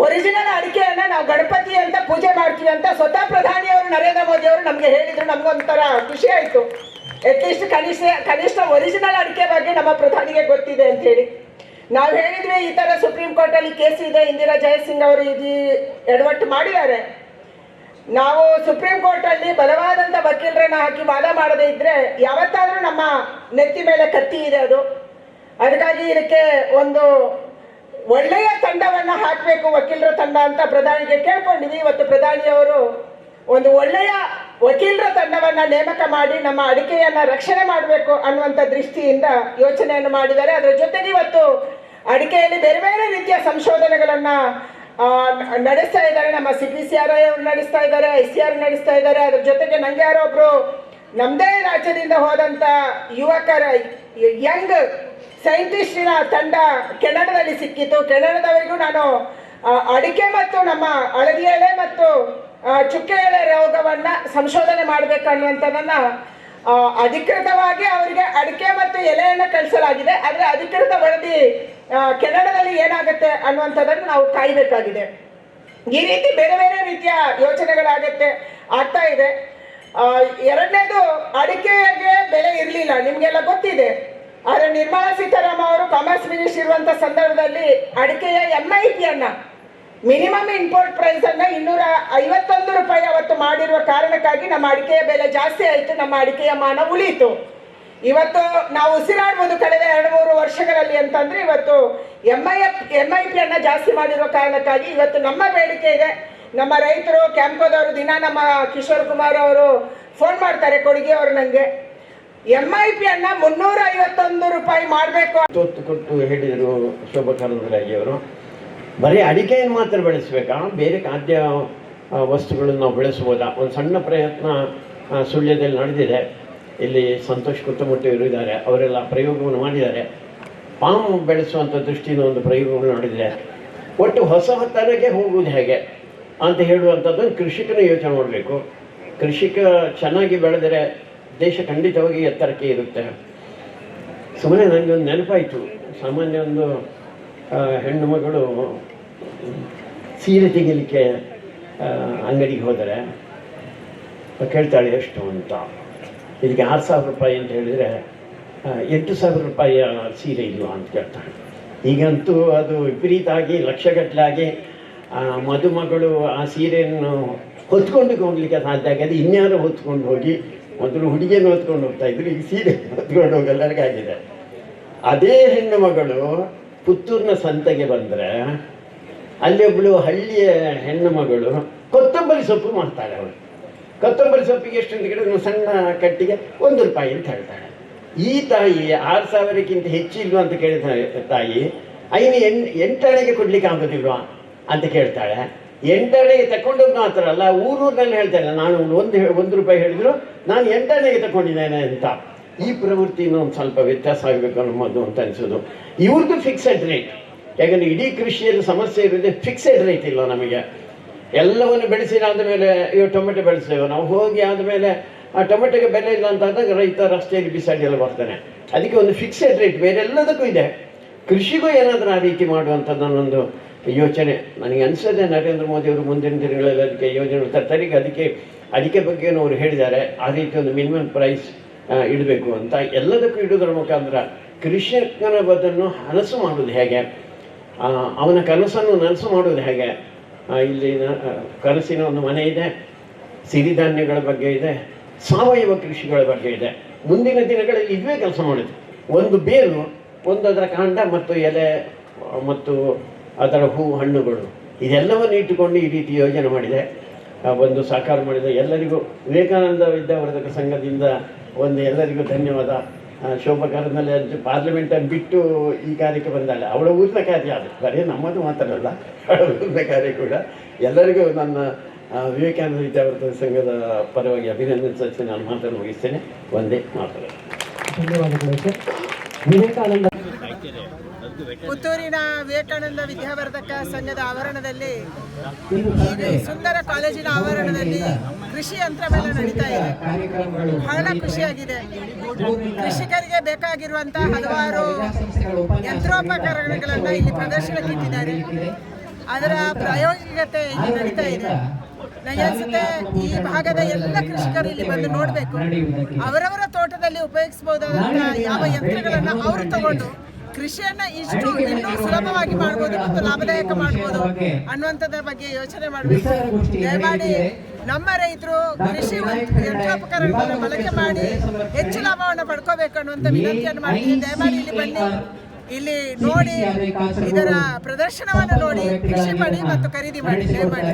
ಒರಿಜಿನಲ್ ಅಡಿಕೆಯನ್ನ ನಾವು ಗಣಪತಿ ಅಂತ ಪೂಜೆ ಮಾಡ್ತೀವಿ ಅಂತ ಸ್ವತಃ ಪ್ರಧಾನಿಯವರು ನರೇಂದ್ರ ಮೋದಿ ಅವರು ನಮ್ಗೆ ಹೇಳಿದ್ರು. ನಮ್ಗೊಂಥರ ಖುಷಿ ಆಯ್ತು. ಅಟ್ಲೀಸ್ಟ್ ಕನಿಷ್ಠ ಒರಿಜಿನಲ್ ಅಡಿಕೆ ಬಗ್ಗೆ ನಮ್ಮ ಪ್ರಧಾನಿಗೆ ಗೊತ್ತಿದೆ ಅಂತ ಹೇಳಿ. ನಾವು ಹೇಳಿದ್ವಿ ಈ ತರ ಸುಪ್ರೀಂ ಕೋರ್ಟ್ ಅಲ್ಲಿ ಕೇಸ್ ಇದೆ, ಇಂದಿರಾ ಜಯಸಿಂಗ್ ಅವರು ಇದು ಎಡವಟ್ಟು ಮಾಡಿದ್ದಾರೆ. ನಾವು ಸುಪ್ರೀಂ ಕೋರ್ಟ್ ಅಲ್ಲಿ ಬಲವಾದಂತ ವಕೀಲರನ್ನ ಹಾಕಿ ವಾದ ಮಾಡದೇ ಇದ್ರೆ ಯಾವತ್ತಾದ್ರೂ ನಮ್ಮ ನೆತ್ತಿ ಮೇಲೆ ಕತ್ತಿ ಇದೆ ಅದು. ಅದಕ್ಕಾಗಿ ಇದಕ್ಕೆ ಒಂದು ಒಳ್ಳೆಯ ತಂಡವನ್ನ ಹಾಕಬೇಕು, ವಕೀಲರ ತಂಡ ಅಂತ ಪ್ರಧಾನಿಗೆ ಕೇಳ್ಕೊಂಡಿವಿ. ಇವತ್ತು ಪ್ರಧಾನಿಯವರು ಒಂದು ಒಳ್ಳೆಯ ವಕೀಲರ ತಂಡವನ್ನ ನೇಮಕ ಮಾಡಿ ನಮ್ಮ ಅಡಿಕೆಯನ್ನ ರಕ್ಷಣೆ ಮಾಡಬೇಕು ಅನ್ನುವಂಥ ದೃಷ್ಟಿಯಿಂದ ಯೋಚನೆಯನ್ನು ಮಾಡಿದ್ದಾರೆ. ಅದರ ಜೊತೆಗೆ ಇವತ್ತು ಅಡಿಕೆಯಲ್ಲಿ ಬೇರೆ ಬೇರೆ ರೀತಿಯ ಸಂಶೋಧನೆಗಳನ್ನ ನಡೆಸ್ತಾ ಇದ್ದಾರೆ. ನಮ್ಮ CPCRI ಅವರು ನಡೆಸ್ತಾ ಇದ್ದಾರೆ, ICR ನಡೆಸ್ತಾ ಇದ್ದಾರೆ. ಅದ್ರ ಜೊತೆಗೆ ನಂಗೆ ಯಾರೋ ಒಬ್ರು ನಮ್ಮದೇ ರಾಜ್ಯದಿಂದ ಹೋದಂತ ಯುವಕರ ಯಂಗ್ ಸೈಂಟಿಸ್ಟಿನ ತಂಡ ಕೆನಡಾದಲ್ಲಿ ಸಿಕ್ಕಿತ್ತು. ಕೆನಡಾದವರಿಗೂ ನಾನು ಅಡಿಕೆ ಮತ್ತು ನಮ್ಮ ಹಳದಿ ಎಲೆ ಮತ್ತು ಚುಕ್ಕೆ ಎಲೆ ರೋಗವನ್ನ ಸಂಶೋಧನೆ ಮಾಡಬೇಕು ಅನ್ನುವಂಥದ್ದನ್ನ ಅಧಿಕೃತವಾಗಿ ಅವರಿಗೆ ಅಡಿಕೆ ಮತ್ತು ಎಲೆಯನ್ನು ಕಳಿಸಲಾಗಿದೆ. ಆದರೆ ಅಧಿಕೃತ ವರದಿ ಕೆನಡಾದಲ್ಲಿ ಏನಾಗುತ್ತೆ ಅನ್ನುವಂಥದ್ದನ್ನು ನಾವು ಕಾಯಬೇಕಾಗಿದೆ. ಈ ರೀತಿ ಬೇರೆ ಬೇರೆ ರೀತಿಯ ಯೋಚನೆಗಳಾಗತ್ತೆ ಆಗ್ತಾ ಇದೆ. ಎರಡನೇದು, ಅಡಿಕೆಗೆ ಬೆಲೆ ಇರಲಿಲ್ಲ, ನಿಮಗೆಲ್ಲ ಗೊತ್ತಿದೆ. ಆದರೆ ನಿರ್ಮಲಾ ಸೀತಾರಾಮನ್ ಅವರು ಕಾಮರ್ಸ್ ಮಿನಿಸ್ಟರ್ ಇರುವಂತ ಸಂದರ್ಭದಲ್ಲಿ ಅಡಿಕೆಯ MIP ಅನ್ನ ಮಿನಿಮಮ್ ಇಂಪೋರ್ಟ್ ಪ್ರೈಸ್ ಅನ್ನ 251 ರೂಪಾಯಿ ಅವತ್ತು ಮಾಡಿರುವ ಕಾರಣಕ್ಕಾಗಿ ನಮ್ಮ ಅಡಿಕೆಯ ಬೆಲೆ ಜಾಸ್ತಿ ಆಯಿತು, ನಮ್ಮ ಅಡಿಕೆಯ ಮಾನ ಉಳಿಯಿತು. ಇವತ್ತು ನಾವು ಉಸಿರಾಡ್ಬೋದು ಕಳೆದ 2-3 ವರ್ಷಗಳಲ್ಲಿ ಅಂತಂದ್ರೆ ಇವತ್ತು MIP ಅನ್ನ ಜಾಸ್ತಿ ಮಾಡಿರೋ ಕಾರಣಕ್ಕಾಗಿ ಇವತ್ತು ನಮ್ಮ ಬೇಡಿಕೆ ಇದೆ. ನಮ್ಮ ರೈತರು ಕ್ಯಾಂಪ್ಕೋದವರು ದಿನ ನಮ್ಮ ಕಿಶೋರ್ ಕುಮಾರ್ ಅವರು ಫೋನ್ ಮಾಡ್ತಾರೆ, ಕೊಡುಗೆ ಅವರು ನನಗೆ MIP ಅನ್ನ 351 ರೂಪಾಯಿ ಮಾಡಬೇಕು ಕೊಟ್ಟು ಹೇಳಿದರು ಶೋಭಾ ಕರಂದ್ಲಾಜೆ ಅವರು. ಬರೀ ಅಡಿಕೆಯನ್ನು ಮಾತ್ರ ಬೆಳೆಸಬೇಕಾ, ಬೇರೆ ಖಾದ್ಯ ವಸ್ತುಗಳನ್ನು ನಾವು ಬೆಳೆಸ್ಬೋದಾ? ಒಂದು ಸಣ್ಣ ಪ್ರಯತ್ನ ಸುಳ್ಯದಲ್ಲಿ ನಡೆದಿದೆ. ಇಲ್ಲಿ ಸಂತೋಷ್ ಕುತ್ತಮುಟ್ಟಿಯವರು ಇದ್ದಾರೆ, ಅವರೆಲ್ಲ ಪ್ರಯೋಗವನ್ನು ಮಾಡಿದ್ದಾರೆ. ಪಾಮ್ ಬೆಳೆಸುವಂಥ ದೃಷ್ಟಿಯಿಂದ ಒಂದು ಪ್ರಯೋಗವನ್ನು ನಡೆದಿದೆ. ಒಟ್ಟು ಹೊಸ ಹೊತ್ತರಿಗೆ ಹೋಗುವುದು ಹೇಗೆ ಅಂತ ಹೇಳುವಂಥದ್ದು ಕೃಷಿಕನ ಯೋಚನೆ ಮಾಡಬೇಕು. ಕೃಷಿಕ ಚೆನ್ನಾಗಿ ಬೆಳೆದರೆ ದೇಶ ಖಂಡಿತವಾಗಿ ಎತ್ತರಕ್ಕೆ ಇರುತ್ತೆ. ಸುಮ್ಮನೆ ನನಗೆ ಒಂದು ನೆನಪಾಯಿತು. ಸಾಮಾನ್ಯ ಒಂದು ಹೆಣ್ಣು ಮಗಳು ಸೀರೆ ತೆಗಿಲಿಕ್ಕೆ ಅಂಗಡಿಗೆ ಹೋದರೆ ಕೇಳ್ತಾಳೆ ಎಷ್ಟು ಅಂತ. ಇದಕ್ಕೆ 6,000 ರೂಪಾಯಿ ಅಂತ ಹೇಳಿದರೆ 8,000 ರೂಪಾಯಿಯ ಸೀರೆ ಇಲ್ವಾ ಅಂತ ಕೇಳ್ತಾಳೆ. ಈಗಂತೂ ಅದು ವಿಪರೀತ ಆಗಿ ಲಕ್ಷಗಟ್ಟಲೆ ಆಗಿ ಮದುಮಗಳು ಆ ಸೀರೆಯನ್ನು ಹೊತ್ಕೊಂಡು ಹೋಗ್ಲಿಕ್ಕೆ ಸಾಧ್ಯ ಆಗಿದೆ. ಇನ್ಯಾರು ಹೊತ್ಕೊಂಡು ಹೋಗಿ, ಮೊದಲು ಹುಡುಗಿಯನ್ನು ಹೊತ್ಕೊಂಡು ಹೋಗ್ತಾ ಇದ್ರು, ಈಗ ಸೀರೆ ಹೊತ್ಕೊಂಡು ಹೋಗಿ ಎಲ್ಲರಿಗಾಗಿದೆ. ಅದೇ ಹೆಣ್ಣು ಮಗಳು ಪುತ್ತೂರಿನ ಸಂತೆಗೆ ಬಂದರೆ ಅಲ್ಲಿ ಒಬ್ಬಳು ಹಳ್ಳಿಯ ಹೆಣ್ಣು ಮಗಳು ಕೊತ್ತಂಬರಿ ಸೊಪ್ಪು ಮಾಡ್ತಾಳೆ. ಅವಳು ಕೊತ್ತಂಬರಿ ಸೊಪ್ಪಿಗೆ ಎಷ್ಟು ಅಂತ ಕೇಳಿದ್ರೆ ಸಣ್ಣ ಕಟ್ಟಿಗೆ 1 ರೂಪಾಯಿ ಅಂತ ಹೇಳ್ತಾಳೆ. ಈ ತಾಯಿ 6,000ಕ್ಕಿಂತ ಹೆಚ್ಚಿಲ್ವಾ ಅಂತ ಕೇಳಿದ ತಾಯಿ, ಐನು 8 ಅಣೆಗೆ ಕೊಡ್ಲಿಕ್ಕೆ ಆಗೋದಿಲ್ವಾ ಅಂತ ಕೇಳ್ತಾಳೆ. 8 ಅಣೆಗೆ ತಗೊಂಡೋಗಿ ಮಾತ್ರ ಅಲ್ಲ, ಊರೂರಿನಲ್ಲಿ ಹೇಳ್ತಾಳೆ, ನಾನು 1 ರೂಪಾಯಿ ಹೇಳಿದ್ರು ನಾನು 8 ಅಣೆಗೆ ತಗೊಂಡಿದ್ದೇನೆ ಅಂತ. ಈ ಪ್ರವೃತ್ತಿನ ಒಂದು ಸ್ವಲ್ಪ ವ್ಯತ್ಯಾಸ ಆಗಬೇಕು ನಮ್ಮದು ಅಂತ ಅನಿಸೋದು. ಇವ್ರದ್ದು ಫಿಕ್ಸೆಡ್ ರೇಟ್. ಯಾಕಂದರೆ ಇಡೀ ಕೃಷಿಯಲ್ಲಿ ಸಮಸ್ಯೆ ಇರೋದೇ ಫಿಕ್ಸೆಡ್ ರೇಟ್ ಇಲ್ಲ ನಮಗೆ. ಎಲ್ಲವನ್ನು ಬೆಳೆಸಿದಾದ ಮೇಲೆ ಇವಾಗ ಟೊಮೆಟೊ ಬೆಳೆಸ್ತೇವೆ ನಾವು, ಹೋಗಿ ಆದಮೇಲೆ ಆ ಟೊಮೆಟೊಗೆ ಬೆಲೆ ಇಲ್ಲ ಅಂತ ಆದಾಗ ರೈತ ರಸ್ತೆಯಲ್ಲಿ ಬಿಸಾಡಿ ಎಲ್ಲ ಬರ್ತಾನೆ. ಅದಕ್ಕೆ ಒಂದು ಫಿಕ್ಸೆಡ್ ರೇಟ್ ಬೇರೆ ಎಲ್ಲದಕ್ಕೂ ಇದೆ. ಕೃಷಿಗೂ ಏನಾದರೂ ಆ ರೀತಿ ಮಾಡುವಂಥದ್ದು ನನ್ನೊಂದು ಯೋಚನೆ. ನನಗೆ ಅನಿಸೋದೆ ನರೇಂದ್ರ ಮೋದಿ ಅವರು ಮುಂದಿನ ದಿನಗಳಲ್ಲಿ ಅದಕ್ಕೆ ಯೋಜನೆ ತರ್ತಾರೆ. ಈಗ ಅಡಿಕೆ ಬಗ್ಗೆನೂ ಅವರು ಹೇಳಿದ್ದಾರೆ, ಆ ರೀತಿ ಒಂದು ಮಿನಿಮಮ್ ಪ್ರೈಸ್ ಇಡಬೇಕು ಅಂತ. ಎಲ್ಲದಕ್ಕೂ ಇಡೋದ್ರ ಮುಖಾಂತರ ಕೃಷಿಕನ ಬದನ್ನು ಹನಸು ಮಾಡೋದು ಹೇಗೆ, ಅವನ ಕನಸನ್ನು ನನಸು ಮಾಡೋದು ಹೇಗೆ. ಇಲ್ಲಿ ಕನಸಿನ ಒಂದು ಮನೆ ಇದೆ, ಸಿರಿಧಾನ್ಯಗಳ ಬಗ್ಗೆ ಇದೆ, ಸಾವಯವ ಕೃಷಿಗಳ ಬಗ್ಗೆ ಇದೆ. ಮುಂದಿನ ದಿನಗಳಲ್ಲಿ ಇವೇ ಕೆಲಸ ಮಾಡಿದೆ. ಒಂದು ಬೇರು, ಒಂದು ಅದರ ಕಾಂಡ ಮತ್ತು ಎಲೆ ಮತ್ತು ಅದರ ಹೂ ಹಣ್ಣುಗಳು, ಇದೆಲ್ಲವನ್ನು ಇಟ್ಟುಕೊಂಡು ಈ ರೀತಿ ಯೋಜನೆ ಮಾಡಿದೆ, ಒಂದು ಸಾಕಾರ ಮಾಡಿದೆ. ಎಲ್ಲರಿಗೂ ವಿವೇಕಾನಂದ ವಿದ್ಯಾವರ್ಧಕ ಸಂಘದಿಂದ ಎಲ್ಲರಿಗೂ ಧನ್ಯವಾದ. ಶೋಭಾ ಕರಂದ್ಲಾಜೆ ಪಾರ್ಲಿಮೆಂಟನ್ನು ಬಿಟ್ಟು ಈ ಕಾರ್ಯಕ್ಕೆ ಬಂದಾಳೆ. ಅವಳ ಊರಿನ ಕಾರ್ಯ ಅದು, ಬರೀ ನಮ್ಮದು ಮಾತ್ರಲ್ಲ, ಅವಳ ಊರಿನ ಕಾರ್ಯ ಕೂಡ. ಎಲ್ಲರಿಗೂ ನನ್ನ ವಿವೇಕಾನಂದ ವಿದ್ಯಾವರ್ಧಕ ಸಂಘದ ಪರವಾಗಿ ಅಭಿನಂದಿಸಿ ನಾನು ಮಾತನ್ನು ಮುಗಿಸ್ತೇನೆ. ಒಂದೇ ಮಾತಾಡ ಧನ್ಯವಾದಗಳು ಸರ್. ವಿವೇಕಾನಂದ ಪುತ್ತೂರಿನ ವಿವೇಕಾನಂದ ವಿದ್ಯಾವರ್ಧಕ ಸಂಘದ ಆವರಣದಲ್ಲಿ, ಸುಂದರ ಕಾಲೇಜಿನ ಆವರಣದಲ್ಲಿ ಕೃಷಿ ಯಂತ್ರಮೇಳ ನಡೀತಾ ಇದೆ. ಬಹಳ ಖುಷಿಯಾಗಿದೆ. ಕೃಷಿಕರಿಗೆ ಬೇಕಾಗಿರುವಂತಹ ಹಲವಾರು ಯಂತ್ರೋಪಕರಣಗಳನ್ನು ಇಲ್ಲಿ ಪ್ರದರ್ಶನಕ್ಕಿಟ್ಟಿದ್ದಾರೆ. ಅದರ ಪ್ರಾಯೋಗಿಕತೆ ಇಲ್ಲಿ ನಡೀತಾ ಇದೆ. ನನಗೆ ಅನಿಸುತ್ತೆ ಈ ಭಾಗದ ಎಲ್ಲ ಕೃಷಿಕರು ಇಲ್ಲಿ ಬಂದು ನೋಡಬೇಕು. ಅವರವರ ತೋಟದಲ್ಲಿ ಉಪಯೋಗಿಸಬಹುದಾದಂತಹ ಯಾವ ಯಂತ್ರಗಳನ್ನು ಅವರು ತಗೊಂಡು ಕೃಷಿಯನ್ನ ಇಷ್ಟು ಇನ್ನೂ ಸುಲಭವಾಗಿ ಮಾಡ್ಬೋದು ಮತ್ತು ಲಾಭದಾಯಕ ಮಾಡ್ಬೋದು ಅನ್ನುವಂಥದ್ರ ಬಗ್ಗೆ ಯೋಚನೆ ಮಾಡಬೇಕು. ದಯಮಾಡಿ ನಮ್ಮ ರೈತರು ಕೃಷಿ ಯಂತ್ರೋಪಕರಣಗಳನ್ನು ಬಳಕೆ ಮಾಡಿ ಹೆಚ್ಚು ಲಾಭವನ್ನು ಪಡ್ಕೋಬೇಕು ಅನ್ನುವಂಥ ವಿನಂತಿಯನ್ನು ಮಾಡ್ತೀನಿ. ದಯಮಾಡಿ ಇಲ್ಲಿ ಬನ್ನಿ, ಇಲ್ಲಿ ನೋಡಿ ಇದರ ಪ್ರದರ್ಶನವನ್ನು ನೋಡಿ ಕೃಷಿ ಮಾಡಿ ಮತ್ತು ಖರೀದಿ ಮಾಡಿ ದಯಮಾಡಿ.